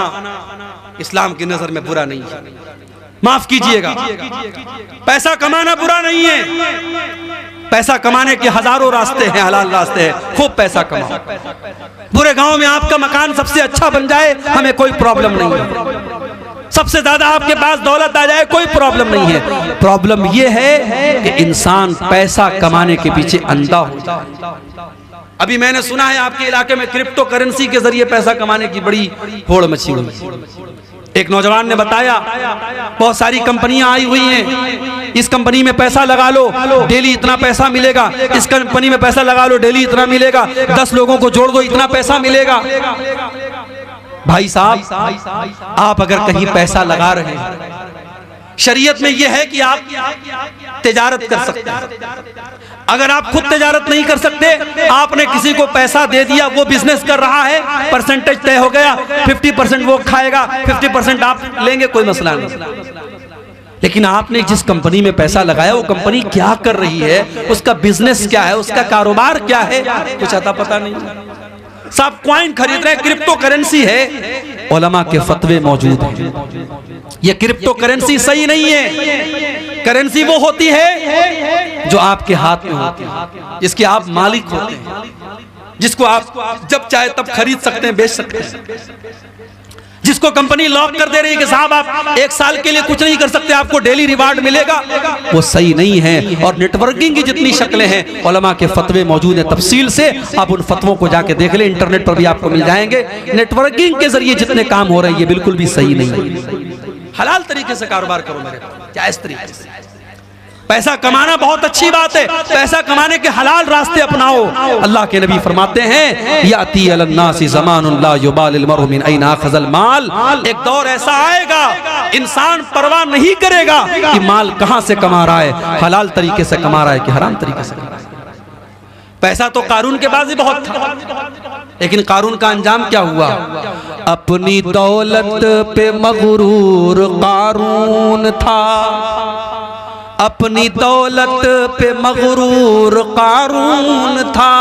इस्लाम की नजर में बुरा नहीं है। माफ कीजिएगा, पैसा कमाना बुरा नहीं है। पैसा कमाने के हजारों रास्ते हैं, हलाल रास्ते हैं, खूब पैसा कमाओ। पूरे गांव में आपका मकान सबसे अच्छा बन जाए, हमें कोई प्रॉब्लम नहीं है। सबसे ज्यादा आपके पास दौलत आ जाए, कोई प्रॉब्लम नहीं है। प्रॉब्लम यह है कि इंसान पैसा कमाने के पीछे अंधा हो जाए। अभी मैंने सुना है आपके इलाके में क्रिप्टो करेंसी के जरिए पैसा कमाने की बड़ी होड़ मची हुई। एक नौजवान ने बताया बहुत सारी कंपनियां आई हुई हैं, इस कंपनी में पैसा लगा लो डेली इतना पैसा मिलेगा, इस कंपनी में पैसा लगा लो डेली इतना मिलेगा, 10 लोगों को जोड़ दो इतना पैसा मिलेगा। भाई साहब, आप अगर कहीं पैसा लगा रहे हैं, शरीयत में यह है कि आप तिजारत कर सकते हैं। अगर आप खुद तिजारत नहीं कर सकते, आपने किसी को पैसा दे दिया, वो बिजनेस कर रहा है, परसेंटेज तय हो गया, 50% वो खाएगा, 50% आप लेंगे, कोई मसला नहीं। लेकिन आपने जिस कंपनी में पैसा लगाया वो कंपनी क्या कर रही है, उसका बिजनेस क्या है, उसका कारोबार क्या है, कुछ अता पता नहीं। सब कॉइन खरीद रहे हैं, क्रिप्टो करेंसी है, उलमा के फतवे मौजूद हैं। ये क्रिप्टो करेंसी सही नहीं है। करेंसी वो होती है जो आपके हाथ में होती है, जिसके आप मालिक होते हैं, जिसको आप जब चाहे तब खरीद सकते हैं, बेच सकते हैं, जिसको कंपनी लॉक कर दे रही है कि साहब आप 1 साल के लिए कुछ नहीं कर सकते, आपको डेली रिवार्ड मिलेगा, वो सही नहीं है। और नेटवर्किंग की जितनी शक्लें हैं, उलमा के फतवे मौजूद हैं तफसील से, आप उन फतवों को जाके देख लें, इंटरनेट पर भी आपको मिल जाएंगे। नेटवर्किंग के जरिए जितने काम हो रहे हैं ये बिल्कुल भी सही नहीं है। हलाल तरीके से कारोबार करो मेरे, जायज तरीके से। पैसा कमाना बहुत अच्छी बात है, पैसा कमाने के हलाल रास्ते अपनाओ। अल्लाह के नबी फरमाते हैं याती अलन्नासी ज़मानुन ला युबालिल मरउ मिन ऐना अख़ज़ल माल, एक दौर ऐसा आएगा इंसान परवाह नहीं करेगा कि माल कहां से कमा रहा है, हलाल तरीके से कमा रहा है कि हराम तरीके से कमा रहा है। पैसा तो कारून के पास ही बहुत था, लेकिन कारून का अंजाम क्या हुआ? अपनी दौलत पे मगरूर कारून था, अपनी दौलत पे मगरूर कारून था,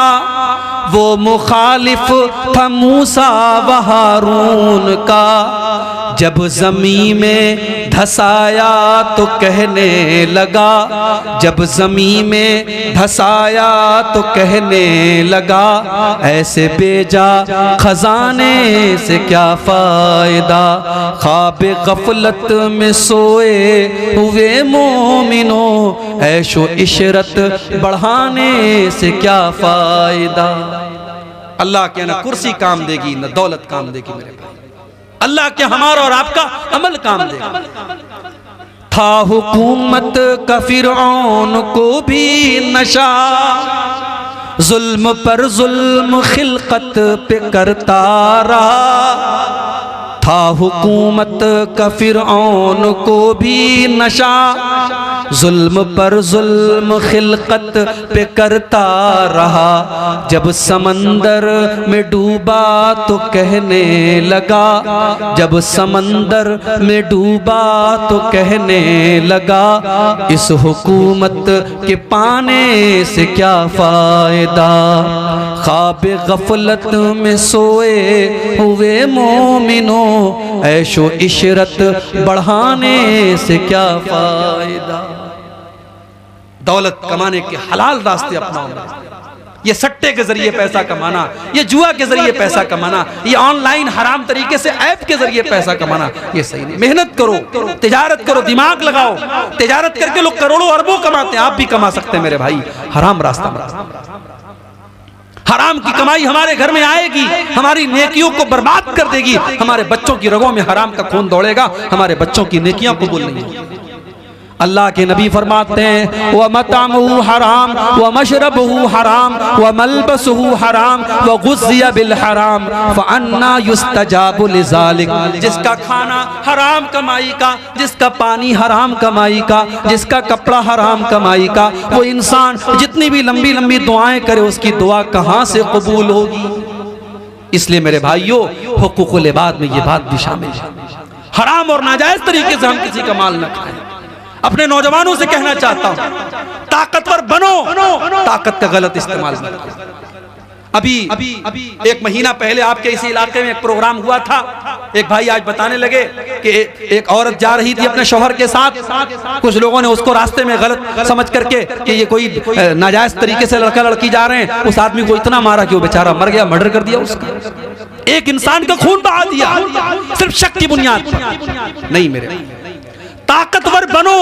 वो मुखालिफ था मूसा व हारून का, जब ज़मीं में धसाया तो कहने लगा, जब ज़मीं में धसाया तो कहने लगा, ऐसे बेजा खजाने से क्या फ़ायदा, ख्वाब गफलत में सोए हुए मोमिनों, ऐशो इशरत बढ़ाने से क्या फ़ायदा। अल्लाह के ना कुर्सी काम देगी न दौलत काम देगी मेरे भाई, अल्लाह के हमारा और आपका अमल काम देगा। था हुकूमत का फिरौन को भी नशा, जुल्म पर जुल्म खिलकत पे करता रहा। था हुकूमत का फिरौन को भी नशा, जुल्म पर जुल्म खिलकत पे करता रहा। जब समंदर में डूबा तो कहने लगा, जब समंदर में डूबा तो कहने लगा, इस हुकूमत के पाने से क्या फ़ायदा, ख्वाब गफलत में सोए हुए मोमिनों, ऐशो इशरत बढ़ाने से क्या फ़ायदा। दौलत कमाने के हलाल रास्ते अपनाओ, ये सट्टे के जरिए पैसा कमाना, ये जुआ के जरिए पैसा कमाना, ये ऑनलाइन हराम तरीके से ऐप के जरिए पैसा कमाना, ये सही नहीं। मेहनत करो, तिजारत करो, दिमाग लगाओ, तिजारत करके लोग करोड़ों अरबों कमाते हैं, आप भी कमा सकते हैं मेरे भाई। हराम रास्ता हराम की कमाई हमारे घर में आएगी, हमारी नेकियों को बर्बाद कर देगी, हमारे बच्चों की रगों में हराम का खून दौड़ेगा, हमारे बच्चों की नेकियां कबूल नहीं होंगी। अल्लाह के नबी फरमाते हैं, व मतअमुहु हराम व मशरबुहु हराम व मलबसुहु हराम व गुज़िया बिल हराम फअन्ना युस्तजाबु लिज़ालिक। जिसका खाना हराम कमाई का, जिसका पानी हराम कमाई का, जिसका कपड़ा हराम कमाई का, वो इंसान जितनी भी लंबी लंबी दुआएं करे, उसकी दुआ कहाँ से कबूल होगी। इसलिए मेरे भाइयों, हुकूकुल इबाद में ये बात भी शामिल है। हराम और नाजायज तरीके से हम किसी का माल न खाएं। अपने नौजवानों से कहना चाहता हूं, ताकतवर बनो, ताकत का गलत इस्तेमाल मत करो। अभी एक महीना पहले आपके इसी इलाके में एक प्रोग्राम हुआ था। एक भाई आज बताने लगे कि एक औरत जा रही थी अपने शौहर के साथ, कुछ लोगों ने उसको रास्ते में गलत समझ करके कि ये कोई नाजायज तरीके से लड़का लड़की जा रहे हैं, उस आदमी को इतना मारा कि वो बेचारा मर गया, मर्डर कर दिया उसका। एक इंसान का खून बहा दिया सिर्फ शक की बुनियाद पर। नहीं मेरे, ताकतवर बनो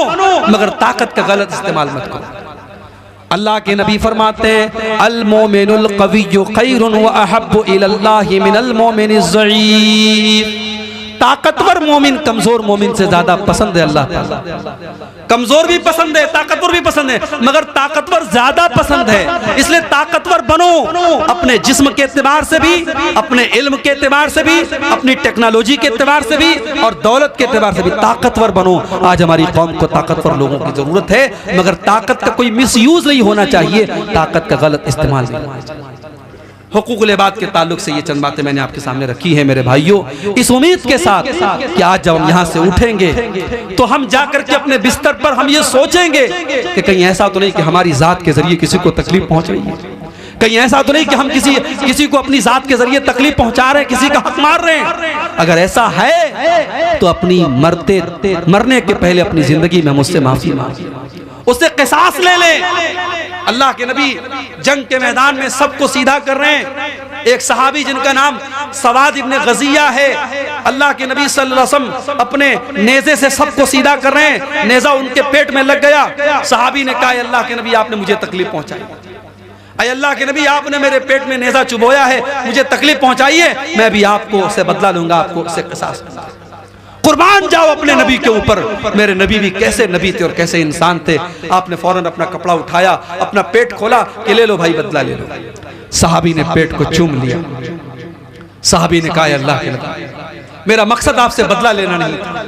मगर ताकत का गलत इस्तेमाल मत करो। अल्लाह के नबी फरमाते हैं, अल मोमिनुल कविय्यु खैरुन व अहब्बु इलल्लाहि मिनल मोमिनिज़ ज़ईफ़। ताकतवर मोमिन कमजोर मोमिन से ज्यादा पसंद है अल्लाह ताला। कमजोर भी पसंद है, ताकतवर भी पसंद है, मगर ताकतवर ज्यादा पसंद है। इसलिए ताकतवर बनो, अपने जिस्म के एतबार से भी, अपने इल्म के एतबार से भी, अपनी टेक्नोलॉजी के एतबार से भी और दौलत के एतबार से भी ताकतवर बनो। आज हमारी कौम को ताकतवर लोगों की जरूरत है, मगर ताकत का कोई मिसयूज नहीं होना चाहिए, ताकत का गलत इस्तेमाल नहीं होना चाहिए। हुकूकुल इबाद के ताल्लुक से ये चंद बातें मैंने आपके सामने रखी है मेरे भाइयों, इस उम्मीद के साथ कि आज जब हम यहाँ से उठेंगे तो हम जाकर के अपने बिस्तर पर हम ये सोचेंगे कि कहीं ऐसा तो नहीं कि हमारी जात के जरिए किसी को तकलीफ पहुंच रही है, कहीं ऐसा तो नहीं कि हम किसी को अपनी जात के जरिए तकलीफ पहुंचा रहे हैं, किसी का हक मार रहे हैं। अगर ऐसा है तो अपनी मरने के पहले अपनी जिंदगी में हम उससे माफी मांगे, उससे क़िसास ले ले। अल्लाह के नबी जंग के मैदान में सबको सीधा कर रहे हैं। एक सहाबी जिनका नाम सवाद इब्न गज़िया है, अल्लाह के नबी सल्लल्लाहु अलैहि वसल्लम अपने नेज़े से सबको सीधा कर रहे हैं, नेज़ा उनके पेट में लग गया। सहाबी ने कहा, अल्लाह के नबी आपने मुझे तकलीफ पहुंचाई, अय अल्लाह के नबी आपने मेरे पेट में नेज़ा चुभोया है, मुझे तकलीफ पहुंचाइए, मैं भी आपको उससे बदला लूंगा, आपको उससे क़िसास लूंगा। कुर्बान जाओ अपने नबी के ऊपर। मेरे नबी भी कैसे नबी थे और कैसे इंसान थे। आपने फौरन अपना कपड़ा उठाया, अपना पेट खोला कि ले लो भाई बदला ले लो। सहाबी ने पेट को चूम लिया। सहाबी ने कहा, अल्लाह के नबी मेरा मकसद आपसे बदला लेना नहीं था,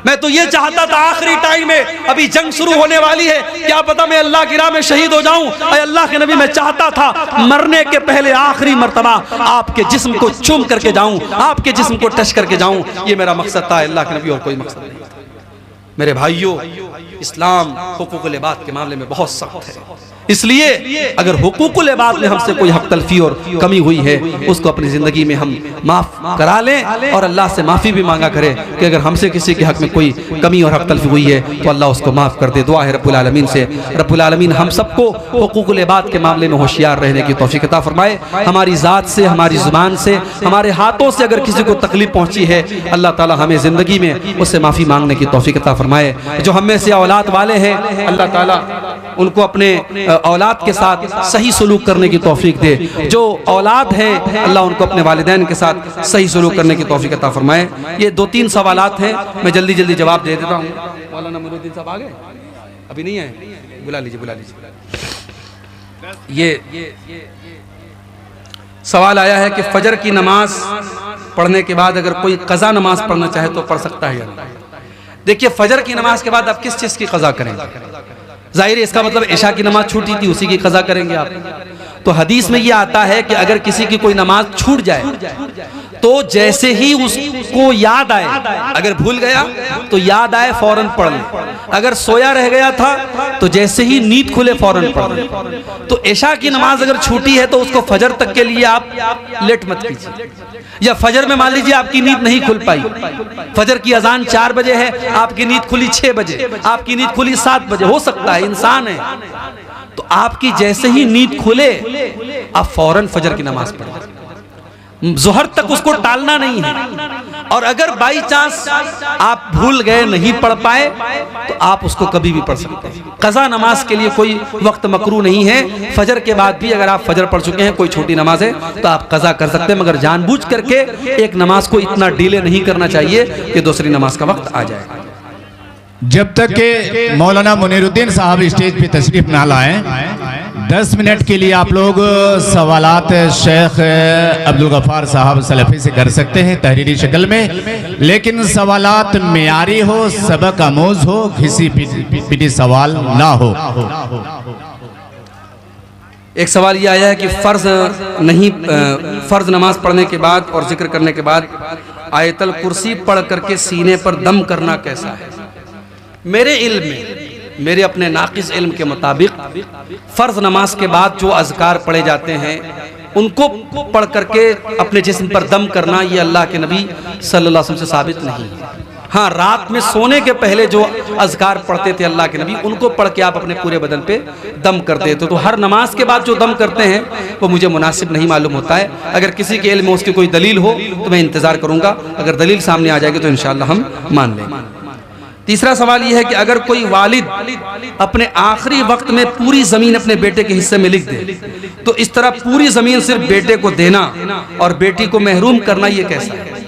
मैं तो ये चाहता था आखिरी टाइम में, अभी जंग शुरू होने वाली है, क्या पता मैं अल्लाह की राह में शहीद हो जाऊं। अरे अल्लाह के नबी मैं चाहता था मरने के पहले आखिरी मर्तबा आपके जिस्म को चूम करके जाऊं, आपके जिस्म को टच करके जाऊं, ये मेरा मकसद था अल्लाह के नबी, और कोई मकसद नहीं। मेरे भाइयों, इस्लाम हुकूकुल इबाद के मामले में बहुत सख्त है। इसलिए अगर हुकूकुल इबाद में हमसे कोई हक तलफी और कमी हुई है उसको अपनी ज़िंदगी में हम माफ़ करा लें और अल्लाह से माफ़ी भी मांगा करें कि अगर हमसे किसी के हक में कोई कमी और हक तलफी हुई है तो अल्लाह उसको माफ़ कर दे। दुआ है रब्बुल आलमीन से, रब्बुल आलमीन हम सबको हुकूकुल इबाद के मामले में होशियार रहने की तौफीक अता फरमाए। हमारी ज़ात से, हमारी ज़ुबान से, हमारे हाथों से अगर किसी को तकलीफ़ पहुँची है अल्लाह ताला हमें ज़िंदगी में उससे माफ़ी मांगने की तौफीक अता फरमाए। जो हम में से औलाद वाले हैं अल्लाह ताला उनको अपने औलाद के साथ सही सलूक करने की तौफीक दे। जो औलाद हैं अल्लाह उनको अपने वालिदैन के साथ सही सलूक करने की तौफीक अता फरमाए। ये 2-3 सवालात हैं, मैं जल्दी जल्दी जवाब दे देता हूँ। मौलाना मुरुद्दीन साहब आ गए? अभी नहीं है? बुला लीजिए, बुला लीजिए। ये सवाल आया है कि फजर की नमाज पढ़ने के बाद अगर कोई कज़ा नमाज पढ़ना चाहे तो पढ़ सकता है या नहीं? देखिए, फजर की नमाज के बाद आप किस चीज़ की कज़ा करेंगे? जाहिर है इसका मतलब इशा की नमाज छूटी थी उसी की कज़ा करेंगे आप। तो हदीस में ये आता है कि अगर किसी की कोई नमाज छूट जाए तो जैसे ही उसको याद आए, अगर भूल गया तो याद आए फौरन पढ़ ले, अगर सोया रह गया था तो जैसे ही नींद खुले फौरन पढ़ ले। तो इशा की नमाज अगर छूटी है तो उसको फजर तक के लिए आप लेट मत कीजिए। या फजर में मान लीजिए आपकी नींद नहीं खुल पाई, फजर की अजान 4 बजे है, आपकी नींद खुली 6 बजे, आपकी नींद खुली 7 बजे, हो सकता है, इंसान है। तो आपकी जैसे ही नींद खुले आप फौरन फजर की नमाज पढ़ें, ज़ोहर तक उसको टालना नहीं है। और अगर बाई चांस आप भूल गए, नहीं पढ़ पाए, तो आप उसको कभी भी पढ़ सकते हैं। कज़ा नमाज के लिए कोई वक्त मकरू नहीं है। फजर के बाद भी अगर आप फजर पढ़ चुके हैं, कोई छोटी नमाज है, तो आप कज़ा कर सकते हैं, मगर जानबूझ करके एक नमाज को इतना डिले नहीं करना चाहिए कि दूसरी नमाज का वक्त आ जाए। जब तक के मौलाना मुनीरुद्दीन साहब स्टेज पे तशरीफ ना लाएं, 10 मिनट के लिए आप लोग सवालात शेख अब्दुल गफ्फार साहब सलफ़ी से कर सकते हैं तहरीरी शक्ल में, लेकिन सवालात मेयारी हो, सबक आमूज हो, किसी पीटी सवाल ना हो। एक सवाल ये आया है कि फ़र्ज़ नमाज पढ़ने के बाद और जिक्र करने के बाद आयतल कुर्सी पढ़ करके सीने पर दम करना कैसा है? मेरे इल्म में, मेरे अपने नाक़िस इल्म के मुताबिक फ़र्ज़ नमाज के बाद जो अज़कार पढ़े जाते हैं उनको पढ़ करके अपने जिस्म पर दम करना ये अल्लाह के नबी सल्लल्लाहु अलैहि वसल्लम से साबित नहीं है। हाँ, रात में सोने के पहले जो अज़कार पढ़ते थे अल्लाह के नबी, उनको पढ़ के आप अपने पूरे बदन पे दम करते थे। तो हर नमाज के बाद जो दम करते हैं वो मुझे मुनासिब नहीं मालूम होता है। अगर किसी के इल्म में उसकी कोई दलील हो तो मैं इंतज़ार करूँगा, अगर दलील सामने आ जाएगी तो इंशाअल्लाह हम मान लेंगे। तीसरा सवाल यह है कि अगर कोई वालिद अपने आखिरी वक्त में पूरी ज़मीन अपने बेटे के हिस्से में लिख दे तो इस तरह पूरी ज़मीन सिर्फ बेटे को देना और बेटी को महरूम करना ये कैसा है?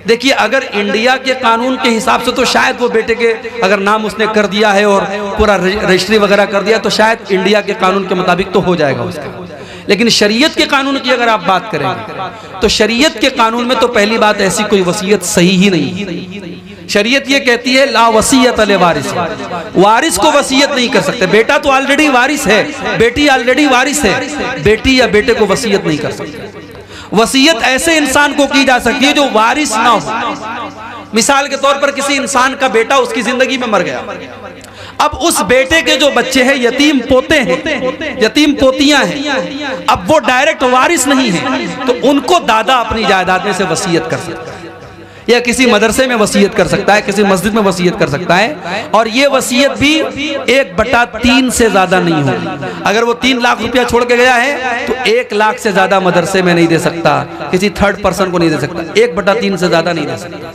देखिए, अगर इंडिया के कानून के हिसाब से तो शायद वो बेटे के अगर नाम उसने कर दिया है और पूरा रजिस्ट्री वगैरह कर दिया तो शायद इंडिया के कानून के मुताबिक तो हो जाएगा उसका। लेकिन शरीयत के कानून की अगर आप बात करेंगे तो शरीयत के कानून में तो पहली बात ऐसी कोई वसीयत सही ही नहीं। शरीयत ये कहती है ला वसीयत अल वारिस, वारिस को वसीयत नहीं कर सकते। बेटा तो ऑलरेडी वारिस है, बेटी ऑलरेडी वारिस है, बेटी या बेटे को वसीयत नहीं कर सकते। वसीयत ऐसे इंसान को की जा सकती है जो वारिस ना हो। मिसाल के तौर पर किसी इंसान का बेटा उसकी जिंदगी में मर गया, अब उस बेटे के जो बच्चे हैं, यतीम पोते हैं, यतीम पोतियां हैं, अब वो डायरेक्ट वारिस नहीं है तो उनको दादा अपनी जायदाद में से वसीयत कर सकता है, या किसी मदरसे में वसीयत कर सकता है, किसी मस्जिद में वसीयत कर सकता है। और ये वसीयत भी 1/3 से ज्यादा नहीं होगी। अगर वो 3 लाख रुपया छोड़ के गया है तो 1 लाख से ज्यादा मदरसे में नहीं दे सकता, किसी थर्ड पर्सन को नहीं दे सकता, 1/3 से ज्यादा नहीं दे सकता।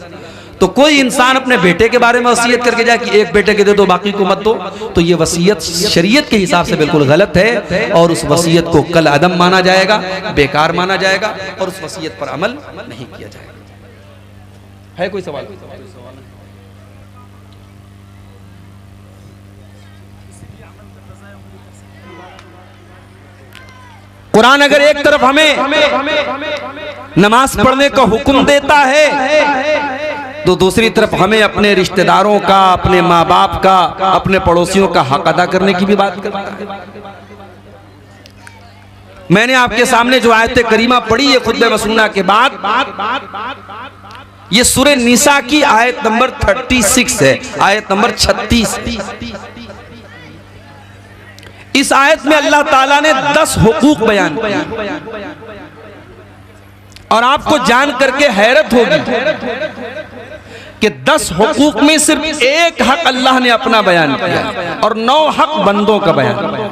तो कोई इंसान अपने बेटे के बारे में वसीयत करके जाए कि एक बेटे के दे दो बाकी को मत दो, तो ये वसीयत शरीयत के हिसाब से बिल्कुल गलत है और उस वसीयत को कल अदम माना जाएगा, बेकार माना जाएगा और उस वसीयत पर अमल नहीं किया जाएगा। है कोई सवाल? कुरान अगर एक तरफ हमें नमाज पढ़ने का हुक्म देता है तो दूसरी तरफ हमें अपने रिश्तेदारों का, अपने माँ बाप का, अपने पड़ोसियों का हक अदा करने की भी बात करता है। मैंने आपके सामने जो आयत करीमा पढ़ी है खुतबे मसनूना के बाद, ये सूरह निसा की आयत नंबर 36 है, आयत नंबर 36। इस आयत में अल्लाह ताला ने 10 हुकूक बयान किए और आपको जान करके हैरत होगी कि 10 हुकूक में सिर्फ एक हक अल्लाह ने अपना बयान किया और 9 हक बंदों का बयान किया।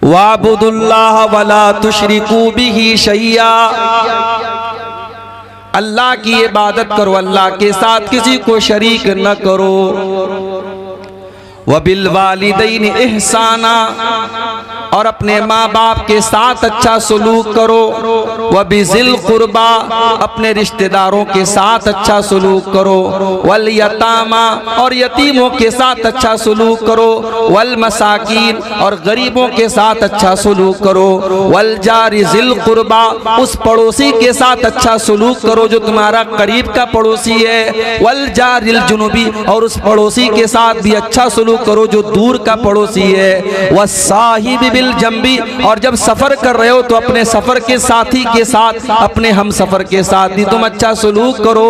वाबुदुल्लाह वला तुशरिकू बिही शैया, अल्लाह की इबादत करो, अल्लाह के साथ किसी को शरीक न करो। वबिल वालिदैन इहसाना, और अपने माँ बाप के साथ अच्छा सलूक करो। वबिज़िल कुर्बा, अपने रिश्तेदारों के साथ अच्छा सलूक करो। वल यतामा, और यतीमों के साथ अच्छा सलूक करो। वल मसाकीन, और गरीबों के साथ अच्छा सलूक करो। वल जारि ज़िल कुर्बा, उस पड़ोसी के साथ अच्छा सलूक करो जो तुम्हारा करीब का पड़ोसी है। वल जारिल जुनुबी, और उस पड़ोसी के साथ भी अच्छा सलूक करो जो दूर का पड़ोसी है। वस्साहिबि बिल जंबी, और जब सफर कर रहे हो तो अपने सफर के साथी के साथ, अपने हम सफर के साथ भी तुम अच्छा सलूक करो।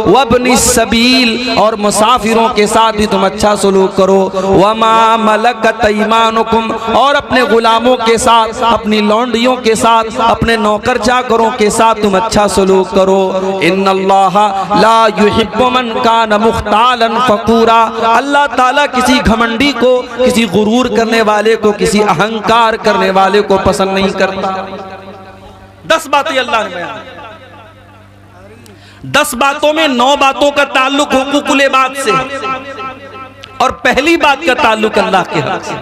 वब्निस सबील, और मुसाफिरों के साथ भी तुम अच्छा सलूक करो। वमा मलकत ऐमानुकुम, और अपने गुलामों के साथ, अपनी लौंडियों के साथ, अपने नौकर चाकरों के साथ तुम अच्छा सलूक करो। इन्नल्लाह ला युहिब्बु मन कान मुख्तालन फकूरा, अल्लाह ताला किसी घमंडी को, किसी गुरूर करने वाले को, किसी अहंकार करने वाले को पसंद नहीं करता। 10 बातें अल्लाह ने बयान, 10 बातों में 9 बातों का ताल्लुक हुकूकुल इबाद से, और पहली बात का ताल्लुक अल्लाह के हक से।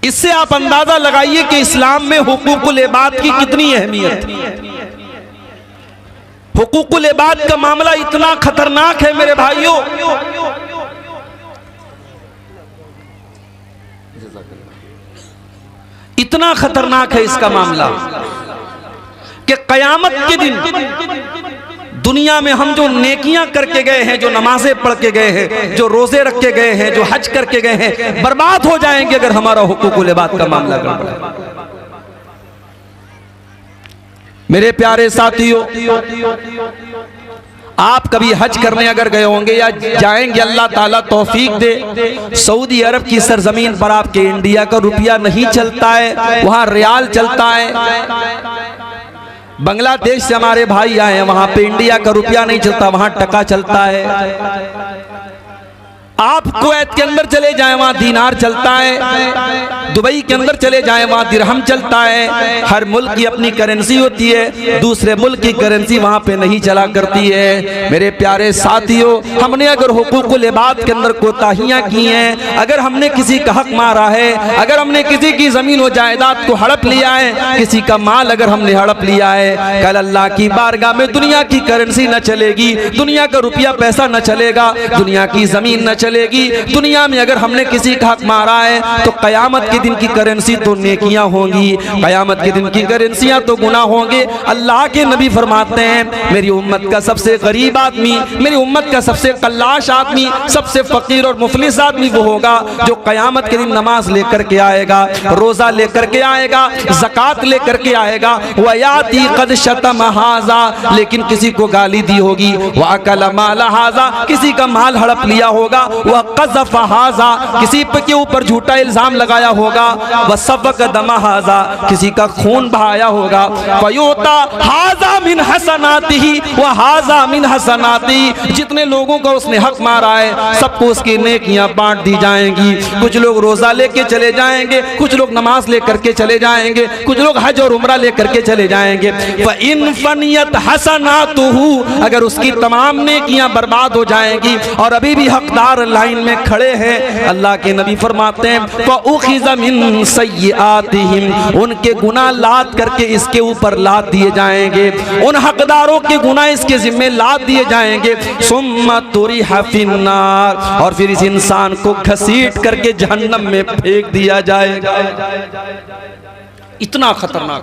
इससे आप अंदाजा लगाइए कि इस्लाम में हुकूकुल इबाद की कितनी अहमियत है। हुकूकुल इबाद का मामला इतना खतरनाक है मेरे भाइयों, इतना खतरनाक है इसका मामला कि कयामत के दिन दुनिया में हम जो नेकियां करके गए हैं, जो नमाजें पढ़ के गए हैं, जो रोजे रख के गए हैं, जो हज करके गए हैं, बर्बाद हो जाएंगे अगर हमारा हुकूकुल इबाद का मामला गड़बड़ा। मेरे प्यारे साथियों, आप कभी हज करने अगर गए होंगे या जाएंगे, अल्लाह ताला तौफीक दे, सऊदी अरब की सरजमीन पर आपके इंडिया का रुपया नहीं चलता है, वहां रियाल चलता है। बांग्लादेश से हमारे भाई आए हैं, वहां पे इंडिया का रुपया नहीं चलता, वहां टका चलता है। आप कुवैत के अंदर चले जाएं, वहां दीनार चलता है। दुबई के अंदर चले जाएं, वहां दिरहम चलता है। हर मुल्क की अपनी करेंसी होती है, दूसरे मुल्क की करेंसी वहां पे नहीं चला करती है। मेरे प्यारे साथियों, हमने अगर हुकूकुल इबाद के अंदर कोताहियां की हैं, अगर हमने किसी का हक मारा है, अगर हमने किसी की जमीन व जायदाद को हड़प लिया है, किसी का माल अगर हमने हड़प लिया है, कल अल्लाह की बारगाह में दुनिया की करेंसी न चलेगी, दुनिया का रुपया पैसा न चलेगा, दुनिया की जमीन न चलेगी। दुनिया में अगर हमने किसी का हक मारा है तो कयामत के दिन की करेंसी तो नेकियां होंगी, कयामत के दिन की करेंसियां तो गुनाह होंगे। अल्लाह के नबी फरमाते हैं, मेरी उम्मत का सबसे गरीब आदमी, मेरी उम्मत का सबसे कल्लाश आदमी, सबसे फकीर और मुफलिस आदमी वो होगा जो कयामत के दिन नमाज लेकर के आएगा, रोजा लेकर के आएगा, ज़कात लेकर के आएगा। वयाती कद शतम हाजा, लेकिन किसी को गाली दी होगी। वअकल माल हाजा, किसी का माल हड़प लिया होगा। वह कज़फ़ हाज़ा, किसी के ऊपर झूठा इल्जाम लगाया होगा। वह सबक दमा हाज़ा, किसी का खून बहाया होगा। फयूता हाज़ा मिन हसनातिही व हाज़ा मिन हसनाती, जितने लोगों का उसने हक मारा है सबको उसकी नेकियां बांट दी जाएंगी। कुछ लोग रोजा लेके चले जाएंगे, कुछ लोग नमाज लेकर के चले जाएंगे, कुछ लोग हज और उम्रा लेकर के चले जाएंगे। इन फनियत हसनातुहु, अगर उसकी तमाम नेकियां बर्बाद हो जाएंगी और अभी भी हकदार लाइन में खड़े हैं, अल्लाह के नबी फरमाते हैं फ़उख़िज़ मिन सय्यिआतिहिम, उनके गुनाह लाद करके इसके ऊपर लाद दिए जाएंगे, उन हकदारों के गुनाह इसके जिम्मे लाद दिए जाएंगे। सुम्मा तुरिहा फिन्नार, और फिर इस इंसान को घसीट करके जहन्नम में फेंक दिया जाएगा। इतना खतरनाक,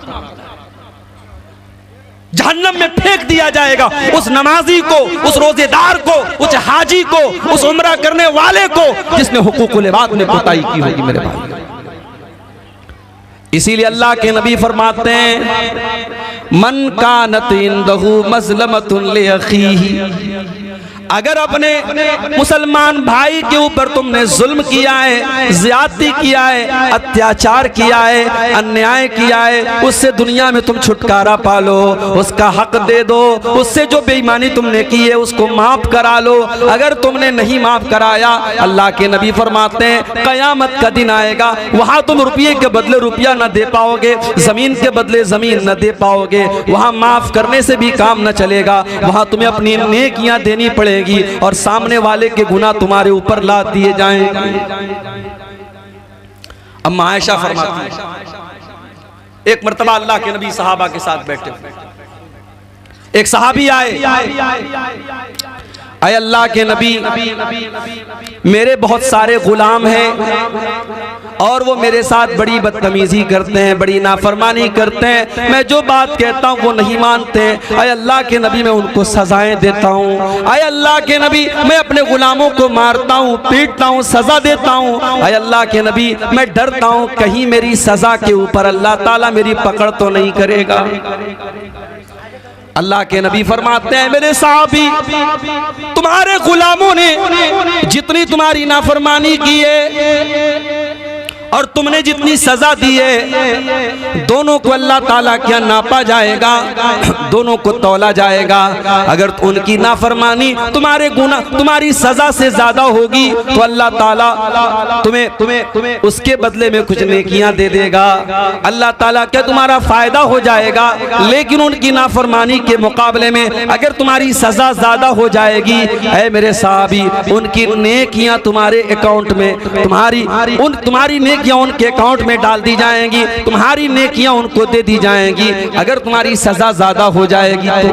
जहन्नम में फेंक दिया जाएगा उस नमाजी को, उस रोजेदार को, उस हाजी को, उस उम्रा करने वाले को जिसने हुकूकुल इबाद में कोताही की होगी मेरे भाई। इसीलिए अल्लाह के नबी फरमाते हैं मन कानत इंदहु मज़लमतुन li अखीही, अगर अपने मुसलमान भाई के ऊपर तुमने जुल्म किया है, ज्यादती किया है, अत्याचार किया है, अन्याय किया है, उससे दुनिया में तुम छुटकारा पालो, उसका हक दे दो, उससे जो बेईमानी तुमने की है उसको माफ करा लो। अगर तुमने नहीं माफ कराया, अल्लाह के नबी फरमाते हैं कयामत का दिन आएगा, वहां तुम रुपये के बदले रुपया न दे पाओगे, जमीन के बदले जमीन न दे पाओगे, वहां माफ करने से भी काम न चलेगा, वहां तुम्हें अपनी नेकियां देनी पड़ेगी और सामने वाले के गुनाह तुम्हारे ऊपर लाद दिए जाएंगे। अम्मा आयशा फरमाती है, एक मर्तबा अल्लाह के नबी सहाबा के साथ बैठे, एक सहाबी आए, अय अल्लाह के नबी, मेरे बहुत सारे गुलाम हैं और वो मेरे साथ बड़ी बदतमीजी करते हैं, बड़ी नाफरमानी करते हैं, मैं जो बात कहता हूँ वो नहीं मानते। अय अल्लाह के नबी, मैं उनको सजाएं देता हूँ। अय अल्लाह के नबी, मैं अपने गुलामों को मारता हूँ, पीटता हूँ, सजा देता हूँ। अय अल्लाह के नबी, मैं डरता हूँ कहीं मेरी सजा के ऊपर अल्लाह ताला मेरी पकड़ तो नहीं करेगा। अल्लाह के नबी फरमाते हैं, मेरे साहबी, तुम्हारे गुलामों ने जितनी तुम्हारी नाफरमानी की है और तुमने जितनी सजा दी है, दोनों को अल्लाह ताला क्या नापा जाएगा, दोनों को तौला जाएगा। अगर उनकी नाफरमानी तुम्हारे गुनाह तुम्हारी सजा से ज्यादा होगी तो अल्लाह ताला तुम्हें उसके बदले में कुछ नेकियां दे देगा, अल्लाह ताला क्या तुम्हारा फायदा हो जाएगा। लेकिन उनकी नाफरमानी के मुकाबले में अगर तुम्हारी सजा ज्यादा हो जाएगी, ऐ मेरे साहबी, उनकी नेकियां तुम्हारे अकाउंट में, तुम्हारी नेकियां उनके अकाउंट में डाल दी जाएंगी, तुम्हारी नेकियां उनको दे दी जाएंगी। अगर तुम्हारी सजा ज्यादा हो जाएगी तो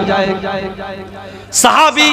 सहाबी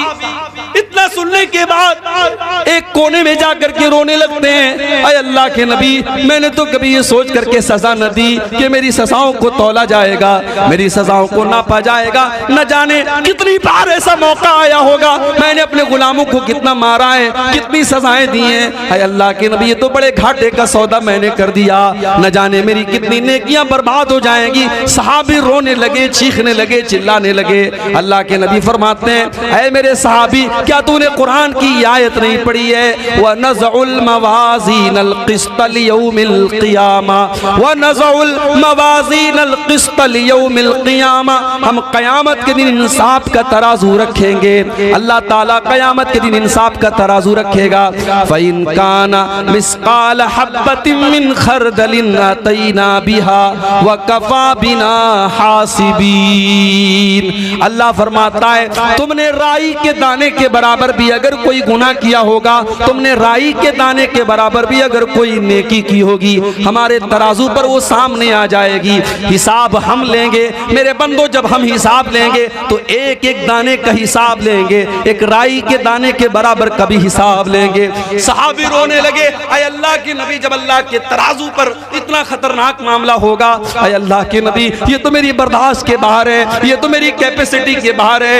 इतना सुनने के बाद एक कोने में जाकर के रोने लगते हैं। अय अल्लाह के नबी, मैंने तो कभी ये सोच करके सजा न दी कि मेरी सजाओं को तौला जाएगा, मेरी सजाओं को नापा जाएगा। न जाने कितनी बार ऐसा मौका आया होगा, मैंने अपने गुलामों को कितना मारा है, कितनी सजाएं दी हैं। अय अल्लाह के नबी, ये तो बड़े घाटे का सौदा मैंने कर दिया, न जाने मेरी कितनी नेकियां बर्बाद हो जाएंगी। सहाबी रोने लगे, चीखने लगे, चिल्लाने लगे। अल्लाह के नबी फरमाते हैं, ऐ मेरे सहाबी, क्या तूने कुरान की आयत नहीं पढ़ी है, व नज़उल मवाज़ीनल क़िस्त लियौमिल क़ियामा, व नज़उल मवाज़ीनल क़िस्त लियौमिल क़ियामा, हम क़यामत के दिन इंसाफ का तराजू रखेंगे। अल्लाह ताला क़यामत के दिन इंसाफ का तराजू रखेगा। फ़इन काना मिस्क़ाल हब्बतिन मिन खरदलिन अतैना बिहा व कफ़ा बिना हासिबीन। अल्लाह फरमाता है, तुमने राई के दाने के बराबर भी अगर कोई गुनाह किया होगा, तुमने राई के दाने के बराबर भी अगर कोई नेकी की होगी, हमारे तराजू पर वो सामने आ जाएगी। हिसाब हम लेंगे मेरे बंदो, जब हम हिसाब लेंगे तो एक एक दाने का हिसाब लेंगे, एक राई के दाने के बराबर कभी हिसाब लेंगे। सहाबी रोने लगे, अय अल्लाह के नबी, जब अल्लाह के तराजू पर इतना खतरनाक मामला होगा, अय अल्लाह के नबी, ये तो मेरी बर्दाश्त के बाहर है, ये तो मेरी कैपेसिटी के बाहर है,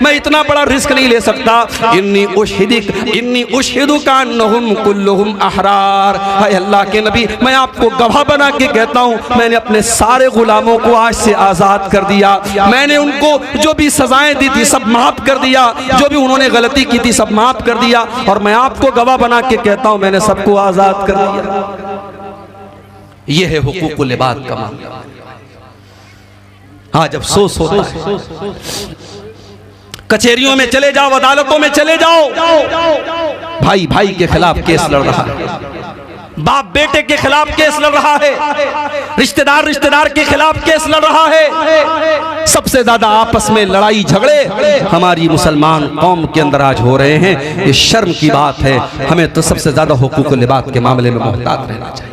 मैं इतना बड़ा रिस्क नहीं ले सकता। इन्नी उशहिदुका अन्नहुम कुल्लुहुम अहरार। हाय अल्लाह के नबी, मैं आपको गवाह बना के कहता हूँ, मैंने अपने सारे गुलामों को आज से आज़ाद कर दिया। मैंने उनको जो भी सजाएं दी थी सब माफ कर दिया, जो भी उन्होंने गलती की थी सब माफ कर दिया, और मैं आपको गवाह बना के कहता हूँ, मैंने सबको आज़ाद कर दिया। यह है हुकूकुल इबाद का मामला। हाँ, जब सोच होता है, कचहरियों में चले जाओ, अदालतों में चले जाओ, भाई भाई के खिलाफ केस लड़ रहा है, बाप बेटे के खिलाफ केस लड़ रहा है, रिश्तेदार रिश्तेदार के खिलाफ केस लड़ रहा है। सबसे ज्यादा आपस में लड़ाई झगड़े हमारी मुसलमान कौम के अंदर आज हो रहे हैं। ये शर्म की बात है। हमें तो सबसे ज्यादा हुकूकुल इबाद के मामले में मोहतात रहना चाहिए।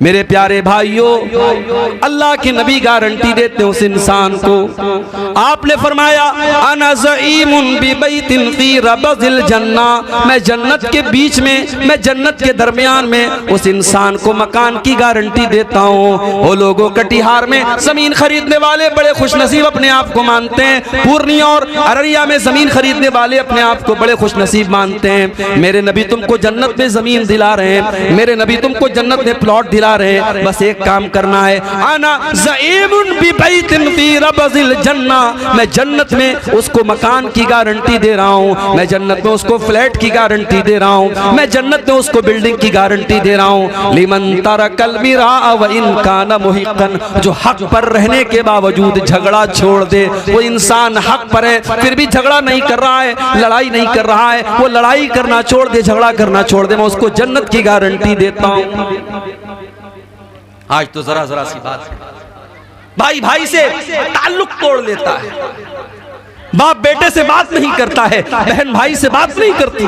मेरे प्यारे भाइयों, अल्लाह के नबी गारंटी देते हैं उस इंसान को। आपने फरमाया, अना ज़ईमुन बिबैतिन फ़ी रबज़िल जन्ना, मैं जन्नत के बीच में, मैं जन्नत के दरमियान में उस इंसान को मकान की गारंटी देता हूँ। वो लोगों कटिहार में ज़मीन खरीदने वाले बड़े खुशनसीब अपने आप को मानते हैं, पूर्णिया और अररिया में ज़मीन खरीदने वाले अपने आप को बड़े खुशनसीब मानते हैं। मेरे नबी तुमको जन्नत में ज़मीन दिला रहे हैं, मेरे नबी तुमको जन्नत में प्लॉट दिला खिला रहे हैं, बस एक काम करना है, आना ज़ईमुन बिबैतिन फी रबज़िल जन्ना, मैं जन्नत में उसको मकान की गारंटी दे रहा हूँ, मैं जन्नत में उसको फ्लैट की गारंटी दे रहा हूँ, मैं जन्नत में उसको बिल्डिंग की गारंटी दे रहा हूँ। लिमन तरकल मिराअ व इन काना मुहिqqन, जो हक पर रहने के बावजूद झगड़ा छोड़ दे, वो इंसान हक पर है फिर भी झगड़ा नहीं कर रहा है, लड़ाई नहीं कर रहा है, वो लड़ाई करना छोड़ दे, झगड़ा करना छोड़ दे, मैं उसको जन्नत की गारंटी देता हूँ। आज तो जरा जरा सी बात है, भाई भाई से ताल्लुक तोड़ लेता है, बाप बेटे से बात नहीं करता है, बहन भाई से बात नहीं करती,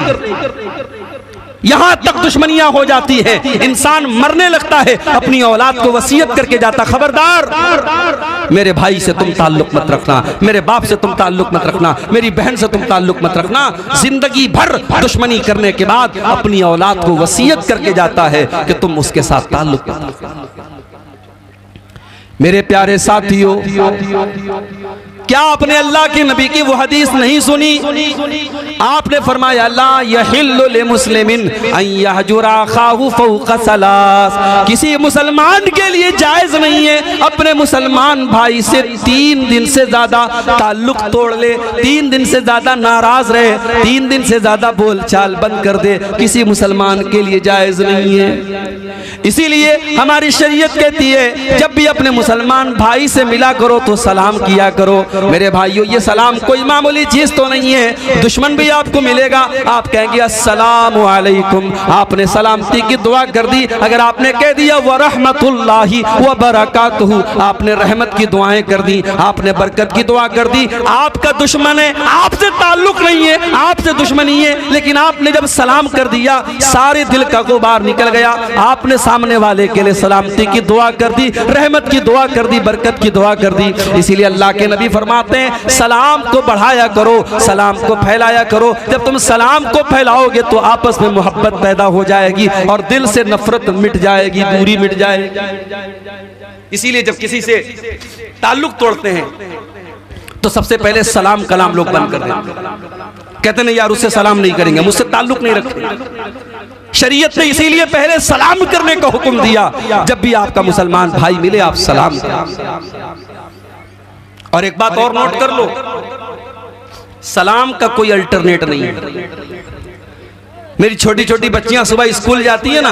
यहां तक दुश्मनियां हो जाती है, इंसान मरने लगता है, अपनी औलाद को वसीयत करके जाता, खबरदार मेरे भाई से तुम ताल्लुक मत रखना, मेरे बाप से तुम ताल्लुक मत रखना, मेरी बहन से तुम ताल्लुक मत रखना। जिंदगी भर दुश्मनी करने के बाद अपनी औलाद को वसीयत करके जाता है कि तुम उसके साथ ताल्लुक मत रखना। मेरे प्यारे साथियों, क्या आपने अल्लाह के नबी की वो हदीस नहीं सुनी? आपने फरमाया ला यहिल्लु लिमुस्लिमिन अन यहजुरा अखाहु फौqa सलास, किसी मुसलमान के लिए जायज नहीं है अपने मुसलमान भाई से 3 दिन से ज्यादा ताल्लुक तोड़ ले, 3 दिन से ज्यादा नाराज रहे, 3 दिन से ज्यादा बोलचाल बंद कर दे, किसी मुसलमान के लिए जायज नहीं है। इसीलिए हमारी शरीयत कहती है जब भी अपने मुसलमान भाई से मिला करो तो सलाम किया करो। मेरे भाइयों, ये सलाम कोई मामूली चीज तो नहीं है, दुश्मन भी आपको मिलेगा, आप कहेंगे अस्सलामु अलैकुम, आपने सलामती की दुआ कर दी। अगर आपने कह दिया व रहमतुल्लाहि व बरकातुहु, आपने रहमत की दुआएं कर दी, आपने बरकत की दुआ कर दी। आपका दुश्मन है, आपसे ताल्लुक नहीं है, आपसे दुश्मनी है, लेकिन आपने जब सलाम कर दिया सारे दिल का गुबार निकल गया, आपने सामने वाले के लिए सलामती की दुआ कर दी, रहमत की दुआ कर दी, बरकत की दुआ कर दी। इसीलिए अल्लाह के नबी फरमाते हैं सलाम को बढ़ाया करो, सलाम को फैलाया करो। जब तुम सलाम को फैलाओगे तो आपस में मोहब्बत पैदा हो जाएगी और दिल से नफरत मिट जाएगी, दूरी मिट जाएगी। इसीलिए जब किसी से ताल्लुक तोड़ते हैं तो सबसे पहले सलाम कलाम लोग बंद कर देते हैं, कहते हैं यार उससे सलाम नहीं करेंगे, मुझसे ताल्लुक नहीं रखेंगे। शरीयत ने इसीलिए पहले सलाम करने का हुक्म दिया, जब भी आपका मुसलमान भाई मिले आप सलाम करें। और एक बात और नोट कर लो, सलाम का कोई अल्टरनेट नहीं है। मेरी छोटी छोटी बच्चियां सुबह स्कूल जाती है ना,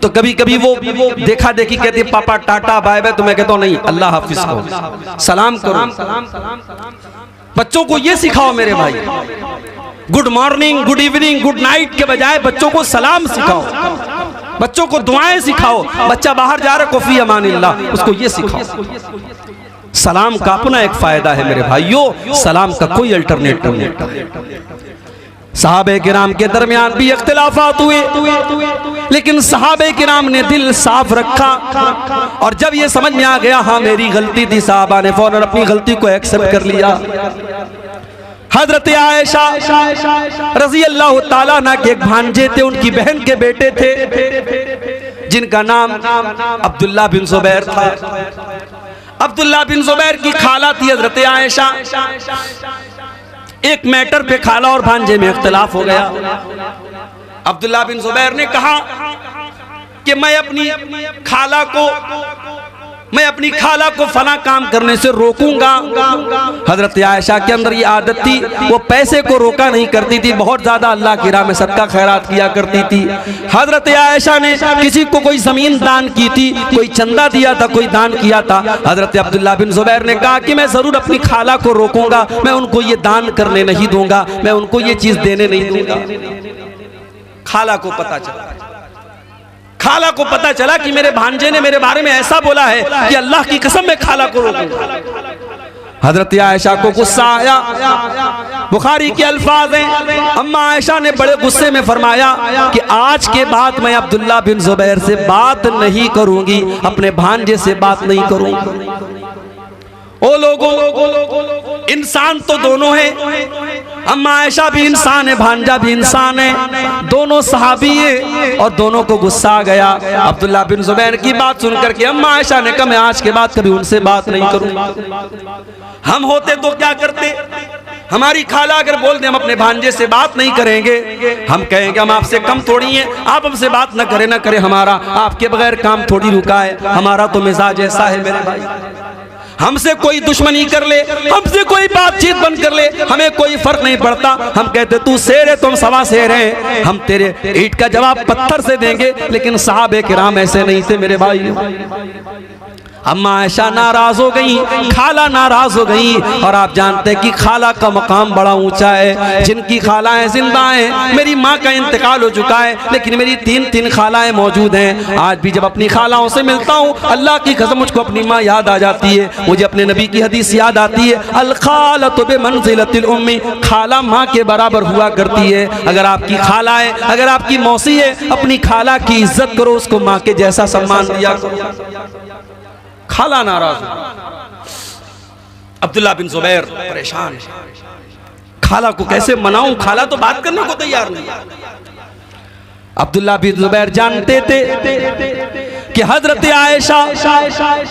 तो कभी कभी वो देखा देखी कहती है पापा टाटा बाय बाय, तो मैं कहता हूं नहीं, अल्लाह हाफिज कहो, सलाम करो। बच्चों को ये सिखाओ मेरे भाई, good morning, good evening, good night के बजाय बच्चों को सलाम सिखाओ, बच्चों को दुआएं सिखाओ। बच्चा बाहर जा रहा कोफी अमानिल्लाह, उसको ये सिखाओ। सलाम का अपना एक फायदा है मेरे भाइयों, सलाम का कोई अल्टरनेटिव नहीं। सहाबे किराम के दरमियान भी इख्तिलाफात हुए, लेकिन सहाबे किराम ने दिल साफ रखा, और जब ये समझ में आ गया हाँ मेरी गलती थी, साहबा ने फौरन अपनी गलती को एक्सेप्ट कर लिया। हजरत आयशा रजी अल्लाह ताला अन्हा के एक भांजे थे, उनकी बहन के बेटे थे जिनका नाम अब्दुल्ला बिन जुबैर था। अब्दुल्ला बिन जुबैर की खाला थी हजरत आयशा। एक मैटर पे खाला और भांजे में इख्तिलाफ हो गया। अब्दुल्ला बिन जुबैर ने कहा कि मैं अपनी खाला को फला काम करने से रोकूंगा। हजरत आयशा के अंदर ये आदत थी, वो पैसे को रोका नहीं करती थी, बहुत ज्यादा अल्लाह की राह में सदका खैरात किया करती थी। हजरत आयशा ने किसी को कोई जमीन दान की थी, कोई चंदा दिया था, कोई दान किया था। हजरत अब्दुल्ला बिन जुबैर ने कहा कि मैं जरूर अपनी खाला को रोकूंगा, मैं उनको ये दान करने नहीं दूंगा, मैं उनको ये चीज देने नहीं दूंगा। खाला को पता चला कि मेरे भांजे ने मेरे बारे में ऐसा बोला है कि अल्लाह की कसम मैं खाला को रोकूंगा। हजरत आयशा को गुस्सा आया। बुखारी के अल्फाज हैं, अम्मा आयशा ने बड़े गुस्से में फरमाया कि आज के बाद मैं अब्दुल्ला बिन जुबैर से बात नहीं करूंगी, अपने भांजे से बात नहीं करूंगी। ओ लोगों, इंसान तो दोनों हैं, अम्मा आयशा भी इंसान है, भांजा भी इंसान है, दोनों सहाबी है, और दोनों को गुस्सा आ गया। अब्दुल्ला बिन जुबैर की बात सुनकर के अम्मा आयशा ने कहा मैं आज के बाद कभी उनसे बात नहीं करूंगा। हम होते तो क्या करते? हमारी खाला अगर बोल दे हम अपने भांजे से बात नहीं करेंगे, हम कहेंगे हम आपसे कम थोड़ी हैं, आप हमसे बात न करें हमारा आपके बगैर काम थोड़ी रुका है। हमारा तो मिजाज ऐसा है मेरे भाई, हमसे कोई दुश्मनी कर ले, हमसे कोई बातचीत बंद कर ले, हमें कोई फर्क नहीं पड़ता। हम कहते तू शेर है तो हम सवा शेर हैं, हम तेरे ईंट का जवाब पत्थर से देंगे। लेकिन साहबे किराम ऐसे नहीं थे मेरे भाई। अम्मा आयशा नाराज हो गई, खाला नाराज हो गई। और आप जानते हैं कि खाला का मकाम बड़ा ऊंचा है। जिनकी खालाएं जिंदा हैं, मेरी माँ का इंतकाल हो चुका है लेकिन मेरी तीन खालाएं मौजूद हैं। आज भी जब अपनी खालाओं से मिलता हूँ, अल्लाह की कसम मुझको अपनी माँ याद आ जाती है, मुझे अपने नबी की हदीस याद आती है, अल खालतु बिमंज़िलतिल उम्मी, खाला माँ के बराबर हुआ करती है। अगर आपकी खाला है, अगर आपकी मौसी है, अपनी खाला की इज्जत करो, उसको माँ के जैसा सम्मान दिया करो। खाला नाराज, अब्दुल्ला बिन जुबैर परेशान, खाला को कैसे मनाऊं, खाला तो बात करने को तैयार नहीं। अब्दुल्ला बिन जुबैर जानते थे कि हजरत आयशा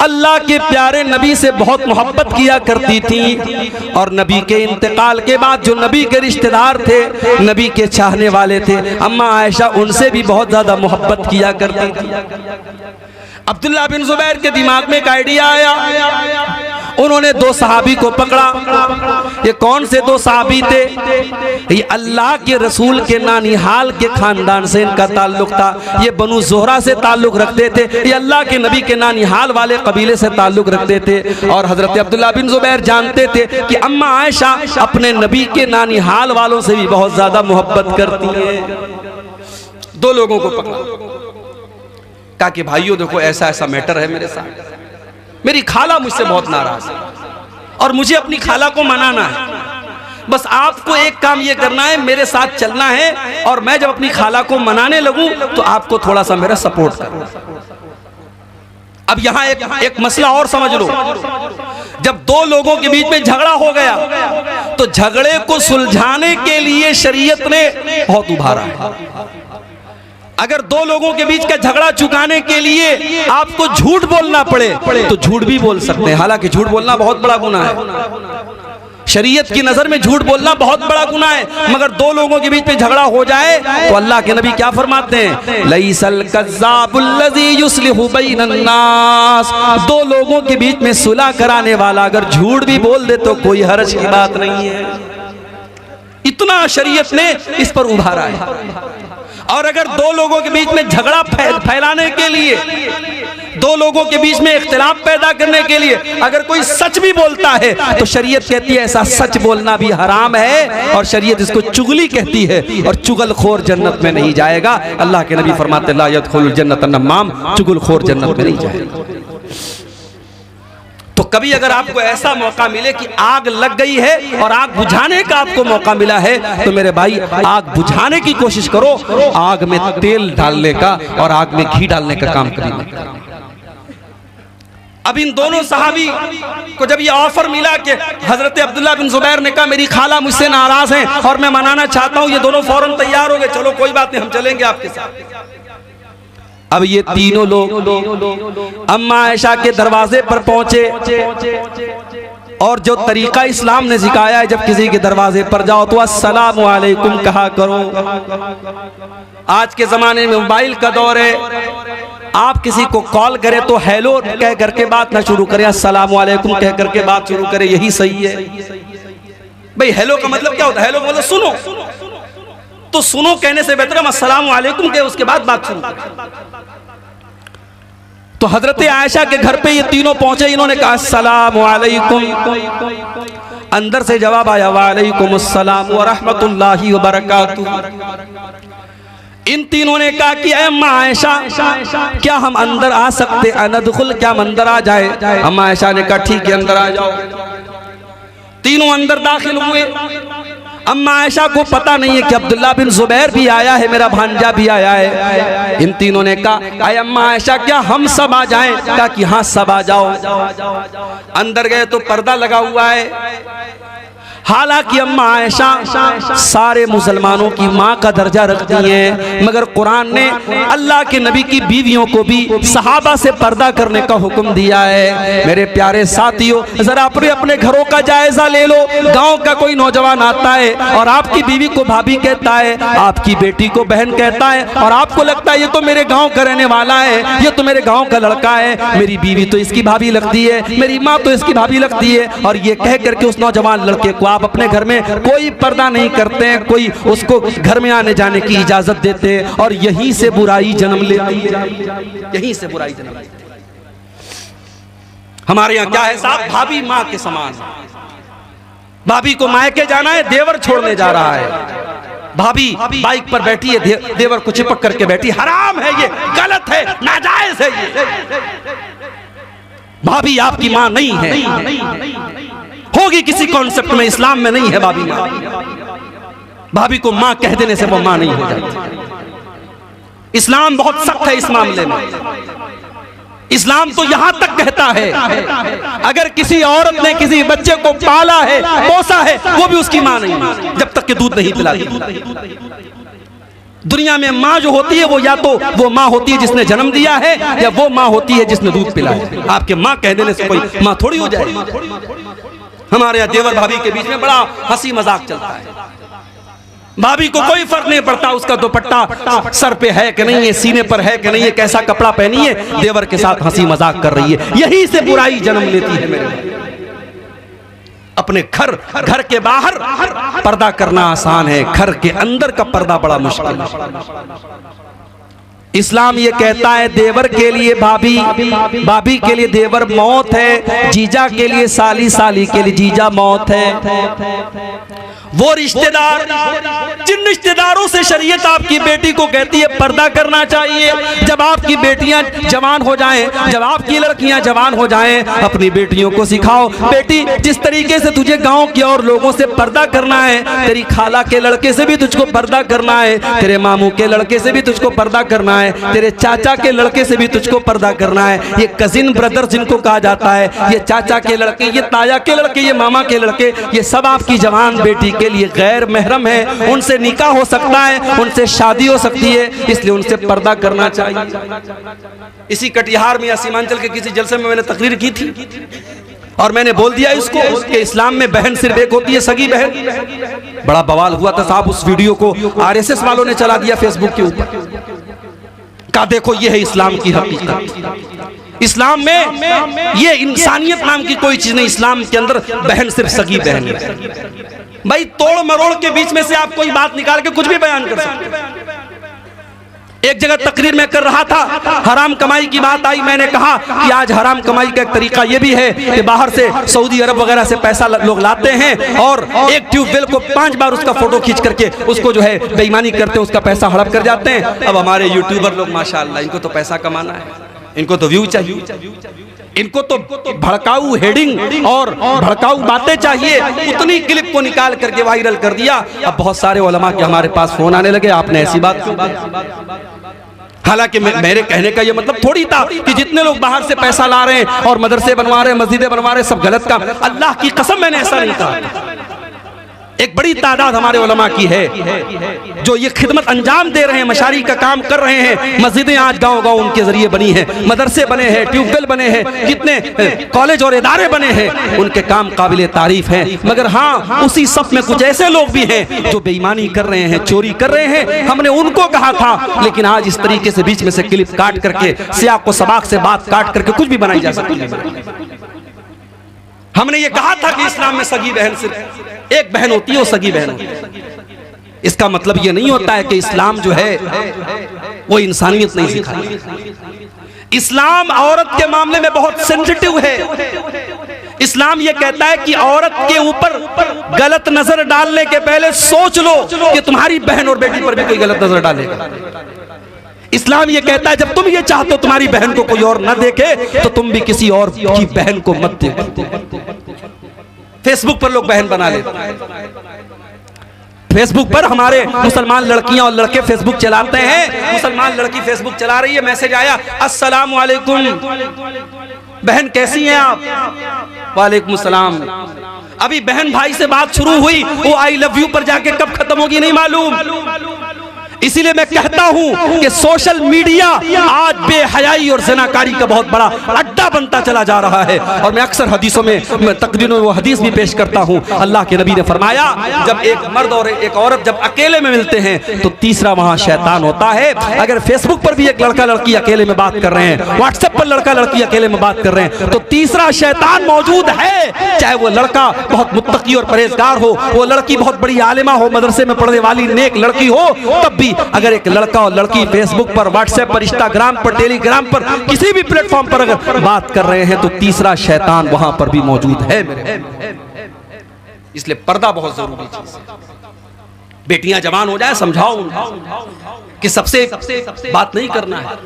अल्लाह के प्यारे नबी से बहुत मोहब्बत किया करती थी, और नबी के इंतकाल के बाद जो नबी के रिश्तेदार थे, नबी के चाहने वाले थे, अम्मा आयशा उनसे भी बहुत ज्यादा मोहब्बत किया करती थी। अब्दुल्ला बिन जुबैर के दिमाग में एक आइडिया आया, उन्होंने दो सहाबी को पकड़ा। ये कौन से दो सहाबी थे? ये अल्लाह के रसूल के नानिहाल के खानदान से इनका ताल्लुक था। ये बनु ज़ोहरा से ताल्लुक रखते थे, ये अल्लाह के नबी के नानिहाल वाले कबीले से ताल्लुक रखते थे। और हजरत अब्दुल्ला बिन जुबैर जानते थे कि अम्मा आयशा अपने नबी के नानिहाल वालों से भी बहुत ज्यादा मोहब्बत करती है। दो लोगों को पकड़ा, कहा कि भाइयों देखो ऐसा ऐसा मैटर है मेरे साथ, मेरी खाला मुझसे बहुत नाराज है और मुझे अपनी खाला को मनाना है। बस आपको एक काम ये करना है, मेरे साथ चलना है, और मैं जब अपनी खाला को मनाने लगूं तो आपको थोड़ा सा मेरा सपोर्ट करना। अब यहां एक मसला और समझ लो, जब दो लोगों के बीच में झगड़ा हो गया तो झगड़े को सुलझाने के लिए शरीयत ने बहुत उभारा है। अगर दो लोगों के बीच का झगड़ा चुकाने के लिए आपको झूठ बोलना पड़े तो झूठ भी बोल सकते हैं, हालांकि झूठ बोलना बहुत बड़ा गुनाह है। शरीयत की नजर में झूठ बोलना बहुत बड़ा गुनाह है, मगर दो लोगों के बीच में झगड़ा हो जाए तो अल्लाह के नबी क्या फरमाते हैं? लैसल कज़्ज़ाबुल्लज़ी युस्लिहु बैनन्नास, दो लोगों के बीच में सुलह कराने वाला अगर झूठ भी बोल दे तो कोई हर्ज की बात नहीं है। इतना शरीयत ने इस पर उभारा है। और अगर दो लोगों के बीच में झगड़ा फैलाने के लिए, दो लोगों के बीच में इख्तिलाफ पैदा करने के लिए अगर कोई सच भी बोलता है तो शरीयत कहती है ऐसा सच बोलना भी हराम है, और शरीयत इसको चुगली कहती है, और चुगलखोर जन्नत में नहीं जाएगा। अल्लाह के नबी फरमाते ला यदखुलुल जन्नत अन्नमाम, चुगलखोर जन्नत में नहीं जाएगा। तो कभी अगर आपको ऐसा मौका मिले कि आग लग गई है और आग बुझाने का आपको मौका मिला है तो मेरे भाई आग बुझाने की कोशिश करो, आग में तेल डालने का और आग में घी डालने का काम करिए। अब इन दोनों सहाबी को जब ये ऑफर मिला कि हजरत अब्दुल्ला बिन जुबैर ने कहा मेरी खाला मुझसे नाराज हैं और मैं मनाना चाहता हूं, ये दोनों फौरन तैयार हो गए, चलो कोई बात नहीं हम चलेंगे आपके साथ। अब ये तीनों लोग अम्मा आयशा के दरवाजे पर पहुंचे, और जो तरीका इस्लाम ने सिखाया है जब किसी के दरवाजे पर जाओ तो अस्सलामु अलैकुम कहा करो। आज के जमाने में मोबाइल का दौर है, आप किसी को कॉल करें तो हेलो कह करके बात ना शुरू करें, अस्सलामु अलैकुम कह करके बात शुरू करें, यही सही है। भाई हेलो का मतलब क्या होता है? हेलो का मतलब सुनो, तो सुनो कहने से बेहतर हम अस्सलामु अलैकुम के उसके बाद बात शुरू करें। तो हजरत आयशा के घर पे ये तीनों पहुंचे, इन्होंने कहा अस्सलामु अलैकुम, अंदर से जवाब आया वालेकुम अस्सलाम व रहमतुल्लाहि व बरकातुहू। इन तीनों ने कहा कि अम्मा आयशा क्या हम अंदर आ सकते, अनदखुल, क्या हम अंदर आ जाए? अम्मा आयशा ने कहा ठीक है अंदर आ जाओ। तीनों अंदर दाखिल हुए। अम्मा आयशा को पता नहीं है कि अब्दुल्ला बिन जुबैर भी आया है, मेरा भांजा भी आया है। इन तीनों ने कहा अय अम्मा आयशा क्या हम सब आ जाएं? कहा कि हाँ सब आ जाओ। अंदर गए तो पर्दा लगा हुआ है, हालांकि अम्मा आयशा सारे मुसलमानों की माँ का दर्जा रखती हैं, मगर कुरान ने अल्लाह के नबी की बीवियों को भी सहाबा से पर्दा करने का हुक्म दिया है। मेरे प्यारे साथियों, जरा अपने घरों का जायजा ले लो। गांव का कोई नौजवान आता है और आपकी बीवी को भाभी कहता है, आपकी बेटी को बहन कहता है, और आपको लगता है ये तो मेरे गाँव का रहने वाला है, ये तो मेरे गाँव का लड़का है, मेरी बीवी तो इसकी भाभी लगती है, मेरी माँ तो इसकी भाभी लगती है, और ये कह करके उस नौजवान लड़के को आप अपने घर में कोई पर्दा नहीं करते हैं, कोई उसको घर में आने जाने की इजाजत देते हैं, और यहीं से बुराई जन्म लेती है, यहीं से बुराई जन्म लेती है। हमारे यहाँ क्या है साहब, भाभी माँ के समान। भाभी को मायके जाना है, देवर छोड़ने जा रहा है, भाभी बाइक पर बैठी है, देवर को चिपक करके बैठी, हराम है ये, गलत है, नाजायज है ये। भाभी आपकी माँ नहीं है, होगी किसी कॉन्सेप्ट में, इस्लाम में नहीं है भाभी माँ। भाभी को माँ कह देने से वो माँ नहीं हो जाती। इस्लाम बहुत सख्त है इस मामले में। इस्लाम तो यहां तक कहता है, अगर किसी औरत ने किसी बच्चे को पाला है, पोसा है, वो भी उसकी माँ नहीं, जब तक कि दूध नहीं पिलाती। दुनिया में माँ जो होती है वो या तो वो माँ होती है जिसने जन्म दिया है, या वो माँ होती है जिसने दूध पिलाया। आपके माँ कह देने से कोई माँ थोड़ी हो जाए। हमारे यहाँ देवर भाभी के बीच में बड़ा हंसी मजाक चलता है। भाभी को कोई फर्क नहीं पड़ता उसका दुपट्टा सर पे है कि नहीं है, सीने पर है कि नहीं है, कैसा कपड़ा पहनी है, देवर के साथ हंसी मजाक कर रही है। यही से बुराई जन्म लेती है। मेरे अपने घर के बाहर पर्दा करना आसान है, घर के अंदर का पर्दा बड़ा मुश्किल है। इस्लाम ये कहता है देवर के लिए भाभी, भाभी के लिए देवर मौत है, जीजा के लिए साली, साली के लिए जीजा मौत है। वो रिश्तेदार, जिन रिश्तेदारों से शरीयत आपकी बेटी को कहती है पर्दा करना चाहिए, जब आपकी बेटियां जवान हो जाएं, जब आपकी लड़कियां जवान हो जाएं, अपनी बेटियों को सिखाओ, बेटी जिस तरीके से तुझे गांव के और लोगों से पर्दा करना है, तेरी खाला के लड़के से भी तुझको पर्दा करना है, तेरे मामू के लड़के से भी तुझको पर्दा करना है, तेरे चाचा के लड़के से भी तुझको पर्दा करना है। ये कजिन ब्रदर जिनको कहा जाता है, ये चाचा के लड़के, ये ताया के लड़के, ये मामा के लड़के, ये सब आपकी जवान बेटी के लिए गैर महरम है। उनसे निकाह हो सकता है, उनसे शादी हो सकती है, इसलिए उनसे पर्दा करना चाहिए। इसी कटिहार में या सीमांचल के किसी जलसे में मैंने तकरीर की थी और मैंने बोल दिया इसको कि इस्लाम में बहन सिर्फ एक होती है, सगी बहन। बड़ा बवाल हुआ था साहब, उस वीडियो को आरएसएस वालों ने चला दिया फेसबुक के ऊपर। का देखो ये है इस्लाम की हकीकत। इस्लाम में ये इंसानियत नाम की कोई चीज नहीं, इस्लाम के अंदर बहन सिर्फ सगी बहन है। भाई तोड़ मरोड़ के बीच में से आप कोई बात निकाल के कुछ भी बयान कर सकते हैं। एक जगह तकरीर में कर रहा था, हराम कमाई की बात आई, मैंने कहा कि आज हराम कमाई का एक तरीका ये भी है कि बाहर से सऊदी अरब वगैरह से पैसा लोग लाते हैं और एक ट्यूबवेल को 5 बार उसका फोटो खींच करके उसको जो है बेईमानी करते हैं, उसका पैसा हड़प कर जाते हैं। अब हमारे यूट्यूबर लोग माशाअल्लाह, इनको तो पैसा कमाना है, इनको तो व्यू चाहिए, इनको तो भड़काऊ हेडिंग और भड़काऊ बातें चाहिए। उतनी क्लिप को निकाल करके वायरल कर दिया। अब बहुत सारे उलमा के हमारे पास फोन आने लगे, आपने ऐसी बात क्यों की? हालांकि मेरे कहने का ये मतलब थोड़ी था कि जितने लोग बाहर से पैसा ला रहे हैं और मदरसे बनवा रहे हैं, मस्जिदें बनवा रहे हैं, सब गलत काम। अल्लाह की कसम मैंने ऐसा नहीं कहा। एक बड़ी तादाद हमारे उलमा की है जो ये खिदमत अंजाम दे रहे हैं, मशारी का काम कर रहे हैं। मस्जिदें आज गांव-गांव उनके जरिए बनी हैं, मदरसे बने हैं, ट्यूबवेल बने हैं, कितने कॉलेज और इदारे बने हैं, उनके काम काबिले तारीफ हैं। मगर हाँ, उसी सफ में कुछ ऐसे लोग भी हैं जो बेईमानी कर रहे हैं, चोरी कर रहे हैं। हमने उनको कहा था, लेकिन आज इस तरीके से बीच में से क्लिप काट करके, सियाक को सबाक से बात काट करके कुछ भी बनाई जा सकती है। हमने ये कहा था कि इस्लाम में सगी बहन सिर्फ एक बहन होती है, वो सगी बहन होती है। इसका मतलब ये नहीं होता है कि इस्लाम जो है वो इंसानियत नहीं सिखाती। इस्लाम औरत के मामले में बहुत सेंसिटिव है। इस्लाम ये कहता है कि औरत के ऊपर गलत नजर डालने के पहले सोच लो कि तुम्हारी बहन और बेटी पर भी कोई गलत नजर डालेगा। इस्लाम ये कहता है जब तुम ये चाहते हो तुम्हारी बहन को कोई और न देखे, तो तुम भी किसी और की बहन को मत देखो। फेसबुक पर लोग बहन बना लेते हैं। फेसबुक पर हमारे मुसलमान लड़कियां और लड़के फेसबुक चलाते हैं। मुसलमान लड़की फेसबुक चला रही है, मैसेज आया, अस्सलाम वालेकुम बहन कैसी हैं आप? वालेकुम सलाम। अभी बहन भाई से बात शुरू हुई, वो आई लव यू पर जाके कब खत्म होगी नहीं मालूम। इसीलिए मैं कहता हूं कि सोशल मीडिया आज बेहयाई और ज़नाकारी का बहुत बड़ा अड्डा बनता चला जा रहा है। और मैं अक्सर हदीसों में, तकरीरों में वो हदीस भी पेश करता हूं। अल्लाह के नबी ने फरमाया, जब एक मर्द और एक औरत जब अकेले में मिलते हैं तो तीसरा वहां शैतान होता है। अगर फेसबुक पर भी एक लड़का लड़की अकेले में बात कर रहे हैं, व्हाट्सएप पर लड़का लड़की अकेले में बात कर रहे हैं, तो तीसरा शैतान मौजूद है। चाहे वो लड़का बहुत मुत्तकी और परहेजगार हो, वो लड़की बहुत बड़ी आलिमा हो, मदरसे में पढ़ने वाली नेक लड़की हो, तब भी अगर एक लड़का और लड़की फेसबुक पर, व्हाट्सएप पर, इंस्टाग्राम पर, टेलीग्राम पर, किसी भी प्लेटफॉर्म पर अगर बात कर रहे हैं तो तीसरा शैतान वहां पर भी मौजूद है मेरे। इसलिए पर्दा बहुत जरूरी चीज है। बेटियां जवान हो जाए, समझाओ उनको कि सबसे बात नहीं करना है,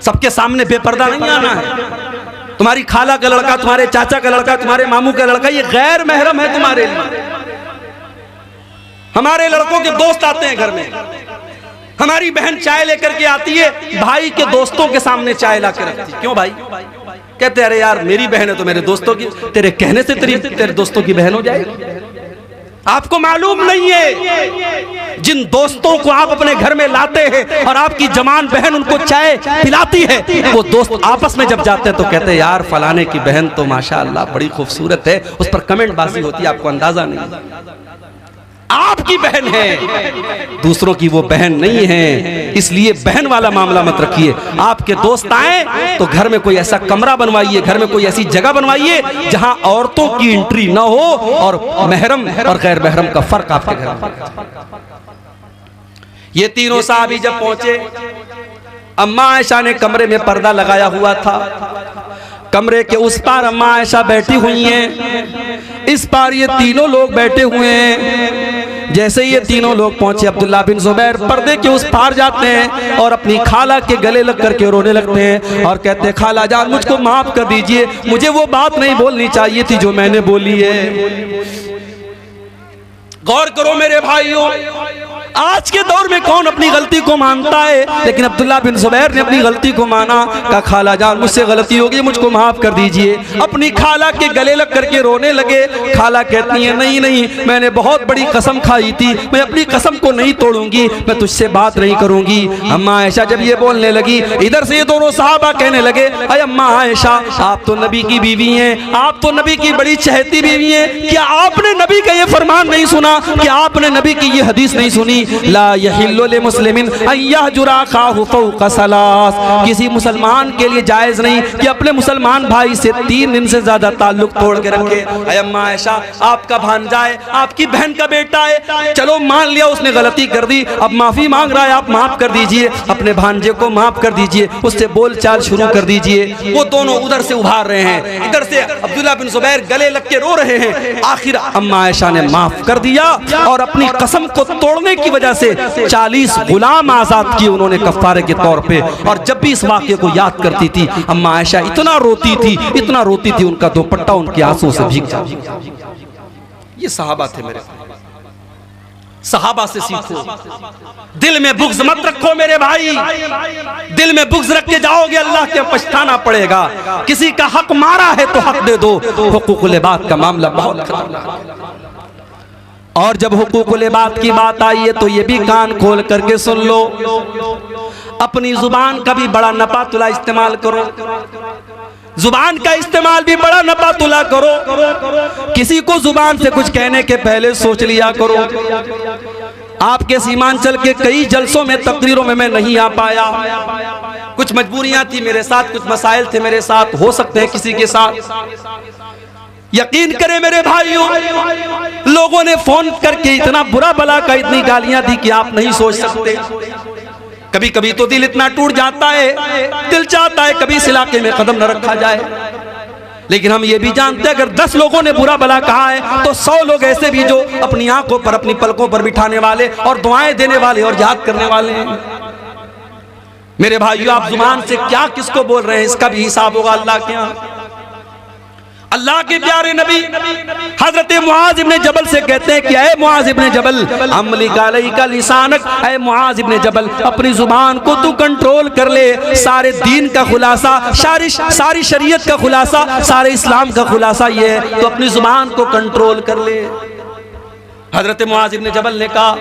सबके सामने बेपर्दा नहीं आना है। तुम्हारी खाला का लड़का, तुम्हारे चाचा का लड़का, तुम्हारे मामू का लड़का, ये गैर महरम है तुम्हारे लिए। हमारे लड़कों के दोस्त आते हैं घर में, हमारी बहन चाय लेकर के आती है, भाई के दोस्तों के सामने चाय ला के रखती। क्यों भाई? कहते अरे यार मेरी बहन है तो मेरे दोस्तों की, तेरे कहने से तेरे दोस्तों की बहन हो जाएगी। आपको मालूम नहीं है जिन दोस्तों को आप अपने घर में लाते हैं और आपकी जवान बहन उनको चाय पिलाती है, वो दोस्त आपस में जब जाते हैं तो कहते हैं यार फलाने की बहन तो माशाअल्लाह बड़ी खूबसूरत है, उस पर कमेंट बाजी होती है, आपको अंदाजा नहीं। आपकी बहन है, दूसरों की वो बहन नहीं है। इसलिए बहन वाला मामला मत रखिए। आपके दोस्त आए तो घर में कोई ऐसा कमरा बनवाइए, घर में कोई ऐसी जगह बनवाइए जहां औरतों की एंट्री ना हो और महरम और गैर महरम का फर्क आपके घर में। ये तीनों साहबी जब पहुंचे, अम्मा आयशा ने कमरे में पर्दा लगाया हुआ था। कमरे के उस पार अम्मा आयशा बैठी हुई हैं, इस पार ये तीनों लोग बैठे हुए हैं। जैसे ये तीनों लोग पहुंचे, अब्दुल्ला बिन जुबैर पर्दे के उस पार जाते हैं और अपनी खाला के गले लग करके रोने लगते हैं और कहते हैं खाला जान मुझको माफ कर दीजिए, मुझे वो बात नहीं बोलनी चाहिए थी जो मैंने बोली है। गौर करो मेरे भाइयों, आज के दौर में कौन अपनी गलती को मानता है, लेकिन अब्दुल्ला बिन जुबैर ने अपनी गलती को माना। कहा खाला जान मुझसे गलती हो गई, मुझको माफ कर दीजिए। अपनी खाला के गले लग करके रोने लगे। खाला कहती है नहीं नहीं, मैंने बहुत बड़ी कसम खाई थी, मैं अपनी कसम को नहीं तोड़ूंगी, मैं तुझसे बात नहीं करूंगी। अम्मा आयशा जब ये बोलने लगी, इधर से ये दोनों साहबा कहने लगे अरे अम्मा आयशा आप तो नबी की बीवी हैं, आप तो नबी की बड़ी चहेती बीवी हैं, क्या आपने नबी का ये फरमान नहीं सुना, क्या आपने नबी की ये हदीस नहीं सुनी, ला यहिल्लु लिमुस्लिमिन अन यहजुरा अखाहु फौqa सलास, किसी मुसलमान के लिए जायज नहीं कि अपने मुसलमान भाई से 3 दिन से ज्यादा ताल्लुक तोड़ के रखे। अम्मा आयशा आपका भांजा है, आपकी बहन का बेटा है, चलो मान लिया उसने गलती कर दी, अब माफी मांग रहा है, आप माफ कर दीजिए, अपने भांजे को माफ कर दीजिए, उससे बोलचाल शुरू कर दीजिए। वो दोनों उधर से उभार रहे हैं, इधर से अब्दुल्ला बिन जुबैर गले लग के रो रहे हैं। आखिर अम्मा आयशा ने माफ कर दिया और अपनी कसम को तोड़ने की वजह से 40 गुलाम आजाद किए उन्होंने कफारे के तौर पे। और जब भी इस वाक़े को याद करती थी अम्मा आयशा इतना रोती थी, इतना रोती थी, उनका दुपट्टा उनके आंसू से भीग जाता। ये सहाबा थे मेरे, सहाबा से सीखो। दिल में बुग़्ज़ मत रखो मेरे भाई, दिल में बुग़्ज़ रख के जाओगे अल्लाह के पछताना पड़ेगा। किसी का हक मारा है तो हक दे दो, हुकूकुल इबाद का मामला बहुत खतरनाक। और जब हुकूकुल इबाद की बात आई है तो ये भी कान खोल करके सुन लो, अपनी जुबान का भी बड़ा नपा तुला इस्तेमाल करो, जुबान का इस्तेमाल भी बड़ा नपा तुला करो। किसी को जुबान से कुछ कहने के पहले सोच लिया करो। आपके सीमांचल के कई जलसों में, तकरीरों में मैं नहीं आ पाया, कुछ मजबूरियां थी मेरे साथ, कुछ मसाइल थे मेरे साथ, हो सकते हैं किसी के साथ। यकीन करें मेरे भाइयों, लोगों ने फोन करके इतना बुरा भला का, इतनी गालियां दी कि आप नहीं सोच सकते। कभी कभी तो दिल इतना टूट जाता है, दिल चाहता है कभी इस इलाके में कदम न रखा जाए। लेकिन हम ये भी जानते हैं अगर 10 लोगों ने बुरा भला कहा है तो 100 लोग ऐसे भी जो अपनी आंखों पर, अपनी पलकों पर बिठाने वाले और दुआएं देने वाले और याद करने वाले हैं। मेरे भाइयों, आप जुबान से क्या किसको बोल रहे हैं इसका भी हिसाब होगा अल्लाह के यहाँ। अल्लाह के प्यारे नबी हजरत मुआज इब्ने जबल से कहते हैं कि ऐ मुआज इब्ने जबल, अमलिक अलैका लिसानक, ऐ मुआज इब्ने जबल, अपनी जुबान को तू कंट्रोल कर ले। सारे दीन का खुलासा, सारी शरीयत का खुलासा, सारे इस्लाम का खुलासा ये है, तो अपनी जुबान को कंट्रोल कर ले। हजरत मुआज इब्ने जबल ने कहा,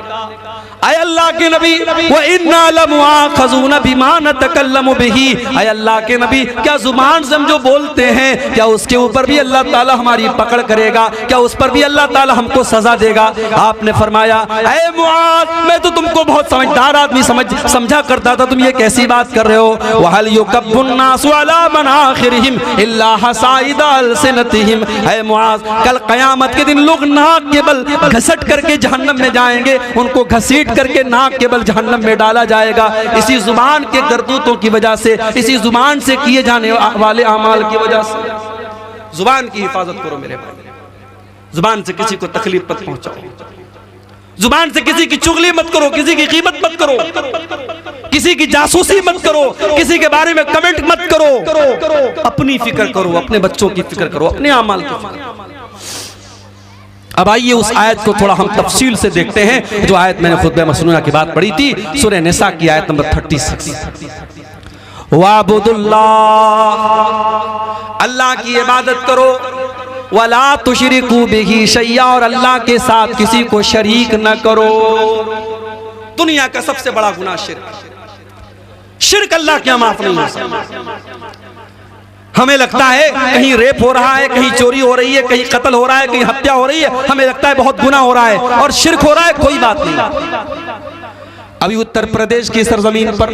ऐ अल्लाह के नबी, व इन्ना लमुआखज़ून बिमा नतकल्लमु बिही, ऐ अल्लाह के नबी, क्या जुबान से हम जो बोलते हैं क्या उसके ऊपर भी अल्लाह ताला हमारी पकड़ करेगा? क्या उस पर भी अल्लाह ताला हमको सजा देगा? आपने फरमाया, ऐ मुआज, मैं तो तुमको बहुत समझदार आदमी समझा करता था, तुम ये कैसी बात कर रहे हो? वहल युकब्बुन नासु अला मनाखिरिहिम इल्ला हसाइदा अलसिनतिहिम, ऐ मुआज, कल क़यामत के दिन लोग नाक के बल घसट करके जहन्नम में जाएंगे, उनको घसीट करके नाक के बल जहन्नम में डाला जाएगा, इसी जुबान के करतूतों की वजह से, इसी जुबान से किए जाने वाले अमाल की वजह से। जुबान की हिफाजत करो मेरे भाई, जुबान से किसी को तकलीफ मत पहुंचाओ, जुबान से किसी की चुगली मत करो, किसी की कीमत मत करो, किसी की जासूसी मत करो, किसी के बारे में कमेंट मत करो, अपनी फिक्र करो, अपने बच्चों की फिक्र करो, अपने अमाल की फिक्र करो। अब आइए उस आयत को थोड़ा हम तफसील से देखते हैं, जो आयत मैंने खुतबे मसनूना की बात पढ़ी थी, सूरह निसा की आयत नंबर 36। वाबुदुल्लाह, अल्लाह की इबादत करो, वला तुशरिकू बिही शैया, और अल्लाह के साथ किसी को शरीक न करो। दुनिया का सबसे बड़ा गुनाह शिर्क अल्लाह क्या माफ नहीं हो सकता। हमें लगता है कहीं रेप हो रहा है, कहीं चोरी हो रही है, कहीं कत्ल हो रहा है, कहीं हत्या हो रही है, हमें लगता है बहुत गुनाह हो रहा है और शिर्क हो रहा है, कोई बात नहीं। अभी उत्तर प्रदेश की सरजमीन पर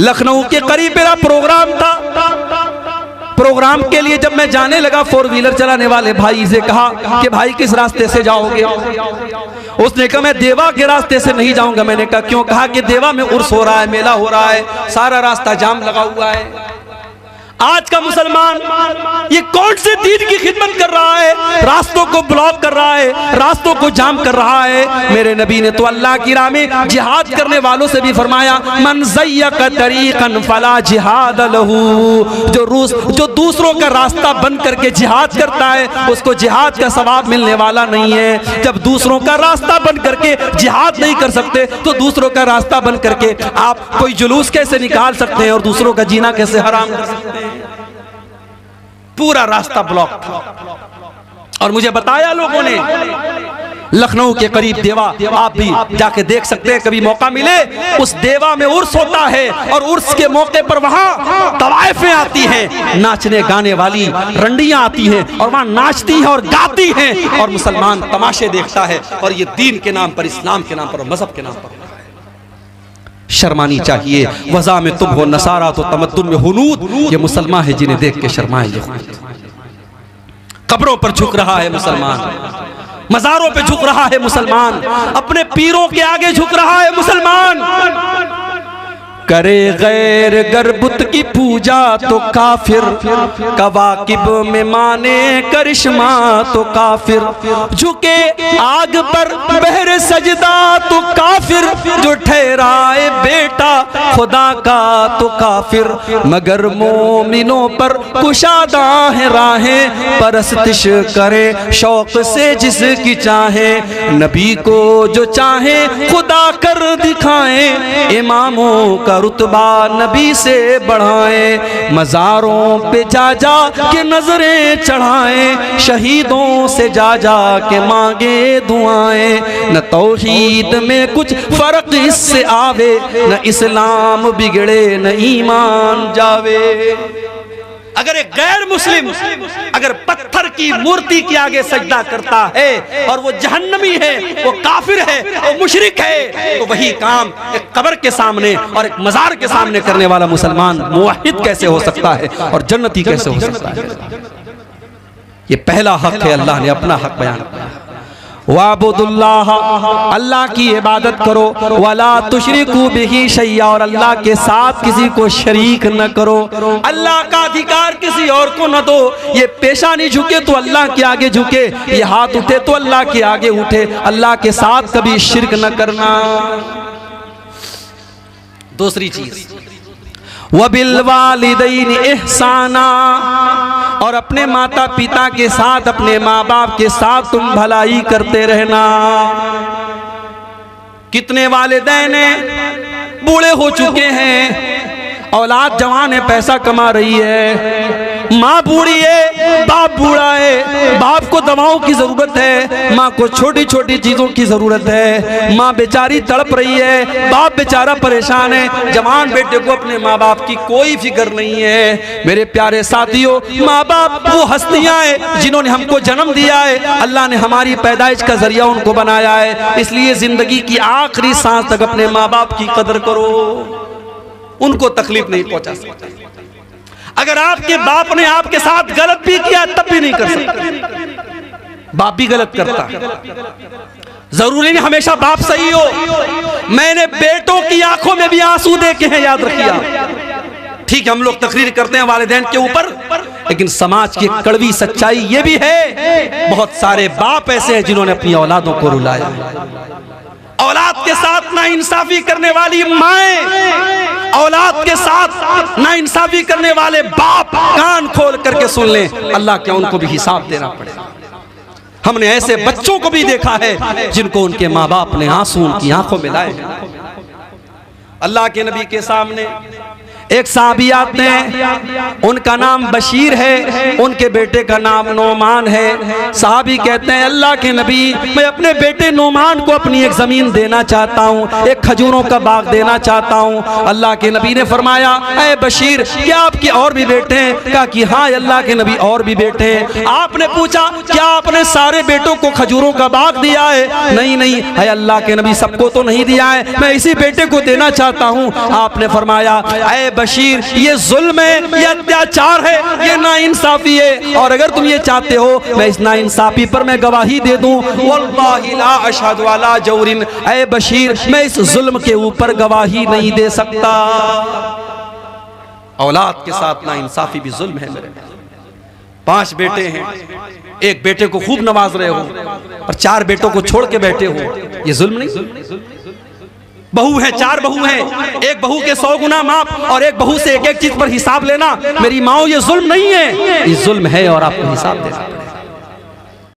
लखनऊ के करीब मेरा प्रोग्राम था। प्रोग्राम के लिए जब मैं जाने लगा, 4 व्हीलर चलाने वाले भाई से कहा कि भाई किस रास्ते से जाओगे? उसने कहा मैं देवा के रास्ते से नहीं जाऊंगा। मैंने कहा क्यों? कहा कि देवा में उर्स हो रहा है, मेला हो रहा है, सारा रास्ता जाम लगा हुआ है। आज का मुसलमान ये कौन से दीन की खिदमत कर रहा है? रास्तों को ब्लॉक कर रहा है, रास्तों को जाम कर रहा है। मेरे नबी ने तो अल्लाह की राह में जिहाद करने वालों से भी फरमाया, मन ज़य्यक़ तरीक़न फला जिहाद लहू, जो दूसरों का रास्ता बंद करके जिहाद करता है उसको जिहाद का सवाब मिलने वाला नहीं है। जब दूसरों का रास्ता बंद करके जिहाद नहीं कर सकते तो दूसरों का रास्ता बंद करके आप कोई जुलूस कैसे निकाल सकते हैं और दूसरों का जीना कैसे हराम कर सकते हैं? पूरा रास्ता ब्लॉक था और मुझे बताया लोगों ने, लखनऊ के करीब देवा, आप भी जाके देख सकते हैं कभी मौका मिले। उस देवा में उर्स होता है और उर्स के मौके पर वहां तवाइफें आती हैं, नाचने गाने वाली रंडियां आती हैं और वहां नाचती हैं और गाती हैं और मुसलमान तमाशे देखता है। और ये दीन के नाम पर, इस्लाम के नाम पर, मजहब के नाम पर शर्मानी चाहिए। वज़ा में तुम हो नसारा तो तमद्दुन में हुनूद, ये मुसलमान है जिन्हें देख के शर्माए। ये कब्रों पर झुक रहा है मुसलमान, मज़ारों पे झुक रहा है मुसलमान, अपने पीरों के आगे झुक रहा है मुसलमान। करे गैर गरबुत की पूजा तो काफिर, कवाकिब में माने करिश्मा तो काफिर, झुके आग पर बहर सजदा तो काफिर, जो ठहराए बेटा खुदा का तो काफिर, मगर मोमिनों पर कुशादा है राहें, परस्तिश करे शौक से जिसकी चाहे, नबी को जो चाहे खुदा कर दिखाए, इमामों का रुतबा नबी से बढ़ाए, मज़ारों पे जा जा के नजरें चढ़ाए, शहीदों से जा जा के मांगे दुआएं, न तौहीद में कुछ फर्क इससे आवे, न इस्लाम बिगड़े न ईमान जावे। अगर एक गैर मुस्लिम अगर पत्थर की मूर्ति के आगे सजदा करता है और वो जहन्नमी है, वो काफिर है, वो मुशरिक है, तो वही काम एक कब्र के सामने और एक मजार के सामने करने वाला मुसलमान मुवहिद कैसे हो सकता है और जन्नती कैसे हो सकता है? ये पहला हक है, अल्लाह ने अपना हक बयान किया। वाबुदुल्लाह, अल्लाह की इबादत करो, वला तुशरिकू बिही शैया, और अल्लाह के साथ किसी को शरीक न करो। अल्लाह का अधिकार किसी और को न दो। ये पेशानी झुके तो अल्लाह के आगे झुके, ये हाथ उठे तो अल्लाह के आगे उठे। अल्लाह के साथ कभी शिरक न करना। दूसरी चीज, वबिल वालिदैन इहसाना, और अपने माता पिता के साथ, अपने माँ बाप के साथ तुम भलाई करते रहना। कितने वालिदैन बूढ़े हो चुके हैं, औलाद जवान है, पैसा कमा रही है, माँ बूढ़ी है, बाप बूढ़ा है, बाप को दवाओं की जरूरत है, माँ को छोटी छोटी चीजों की जरूरत है, माँ बेचारी तड़प रही है, बाप बेचारा परेशान है, जवान बेटे को अपने माँ बाप की कोई फिक्र नहीं है। मेरे प्यारे साथियों, माँ बाप वो हस्तियां हैं जिन्होंने हमको जन्म दिया है, अल्लाह ने हमारी पैदाइश का जरिया उनको बनाया है, इसलिए जिंदगी की आखिरी सांस तक अपने माँ बाप की कदर करो, उनको तकलीफ नहीं पहुंचा सकते। अगर आपके बाप ने आपके साथ गलत भी किया तब भी नहीं कर सकते, बाप भी गलत करता है, जरूरी नहीं हमेशा बाप सही हो। मैंने बेटों की आंखों में भी आंसू देखे हैं, याद रखिए। ठीक है, हम लोग तकरीर करते हैं वालिदैन के ऊपर, लेकिन समाज की कड़वी सच्चाई ये भी है, बहुत सारे बाप ऐसे हैं जिन्होंने अपनी औलादों को रुलाया। औलाद के साथ नाइंसाफी करने वाली माएं, औलाद के साथ नाइंसाफी करने वाले बाप कान खोल करके सुन लें, अल्लाह क्या उनको भी हिसाब देना पड़ेगा। हमने ऐसे बच्चों को भी देखा है जिनको उनके माँ बाप ने आंसू उनकी आंखों में लाए। अल्लाह के नबी के सामने एक साहबी आते हैं, उनका नाम बशीर है, उनके बेटे का नाम नोमान है। साहबी कहते हैं, अल्लाह के नबी, मैं अपने बेटे नोमान को अपनी एक जमीन देना चाहता हूँ, एक खजूरों का बाग देना चाहता हूँ। अल्लाह के नबी ने फरमाया, ऐ बशीर, क्या आपके और भी बेटे हैं? कहा कि हाँ अल्लाह के नबी, और भी बेटे हैं। आपने पूछा, क्या आपने सारे बेटों को खजूरों का बाग दिया है? नहीं नहीं है अल्लाह के नबी, सबको तो नहीं दिया है, मैं इसी बेटे को देना चाहता हूँ। आपने फरमाया, ऐ बशीर, ये जुल्म है, ये अत्याचार है, ये नाइंसाफी है, और अगर तुम ये चाहते हो मैं इस नाइंसाफी पर मैं गवाही दे दूं, वल्लाहि ला अशहदु अला जौरिन, ऐ बशीर, मैं इस जुल्म के ऊपर गवाही नहीं दे सकता। औलाद के साथ नाइंसाफी भी जुल्म है। मेरे 5 बेटे हैं, एक बेटे को खूब नवाज रहे हो और 4 बेटों को छोड़ के बैठे हो, ये जुल्म नहीं? बहू है, 4 बहू हैं, एक बहू के 100 गुना माफ, और एक बहू से एक एक चीज पर हिसाब लेना, मेरी माओ ये जुल्म नहीं है, ये जुल्म है और आपको हिसाब देना पड़ेगा।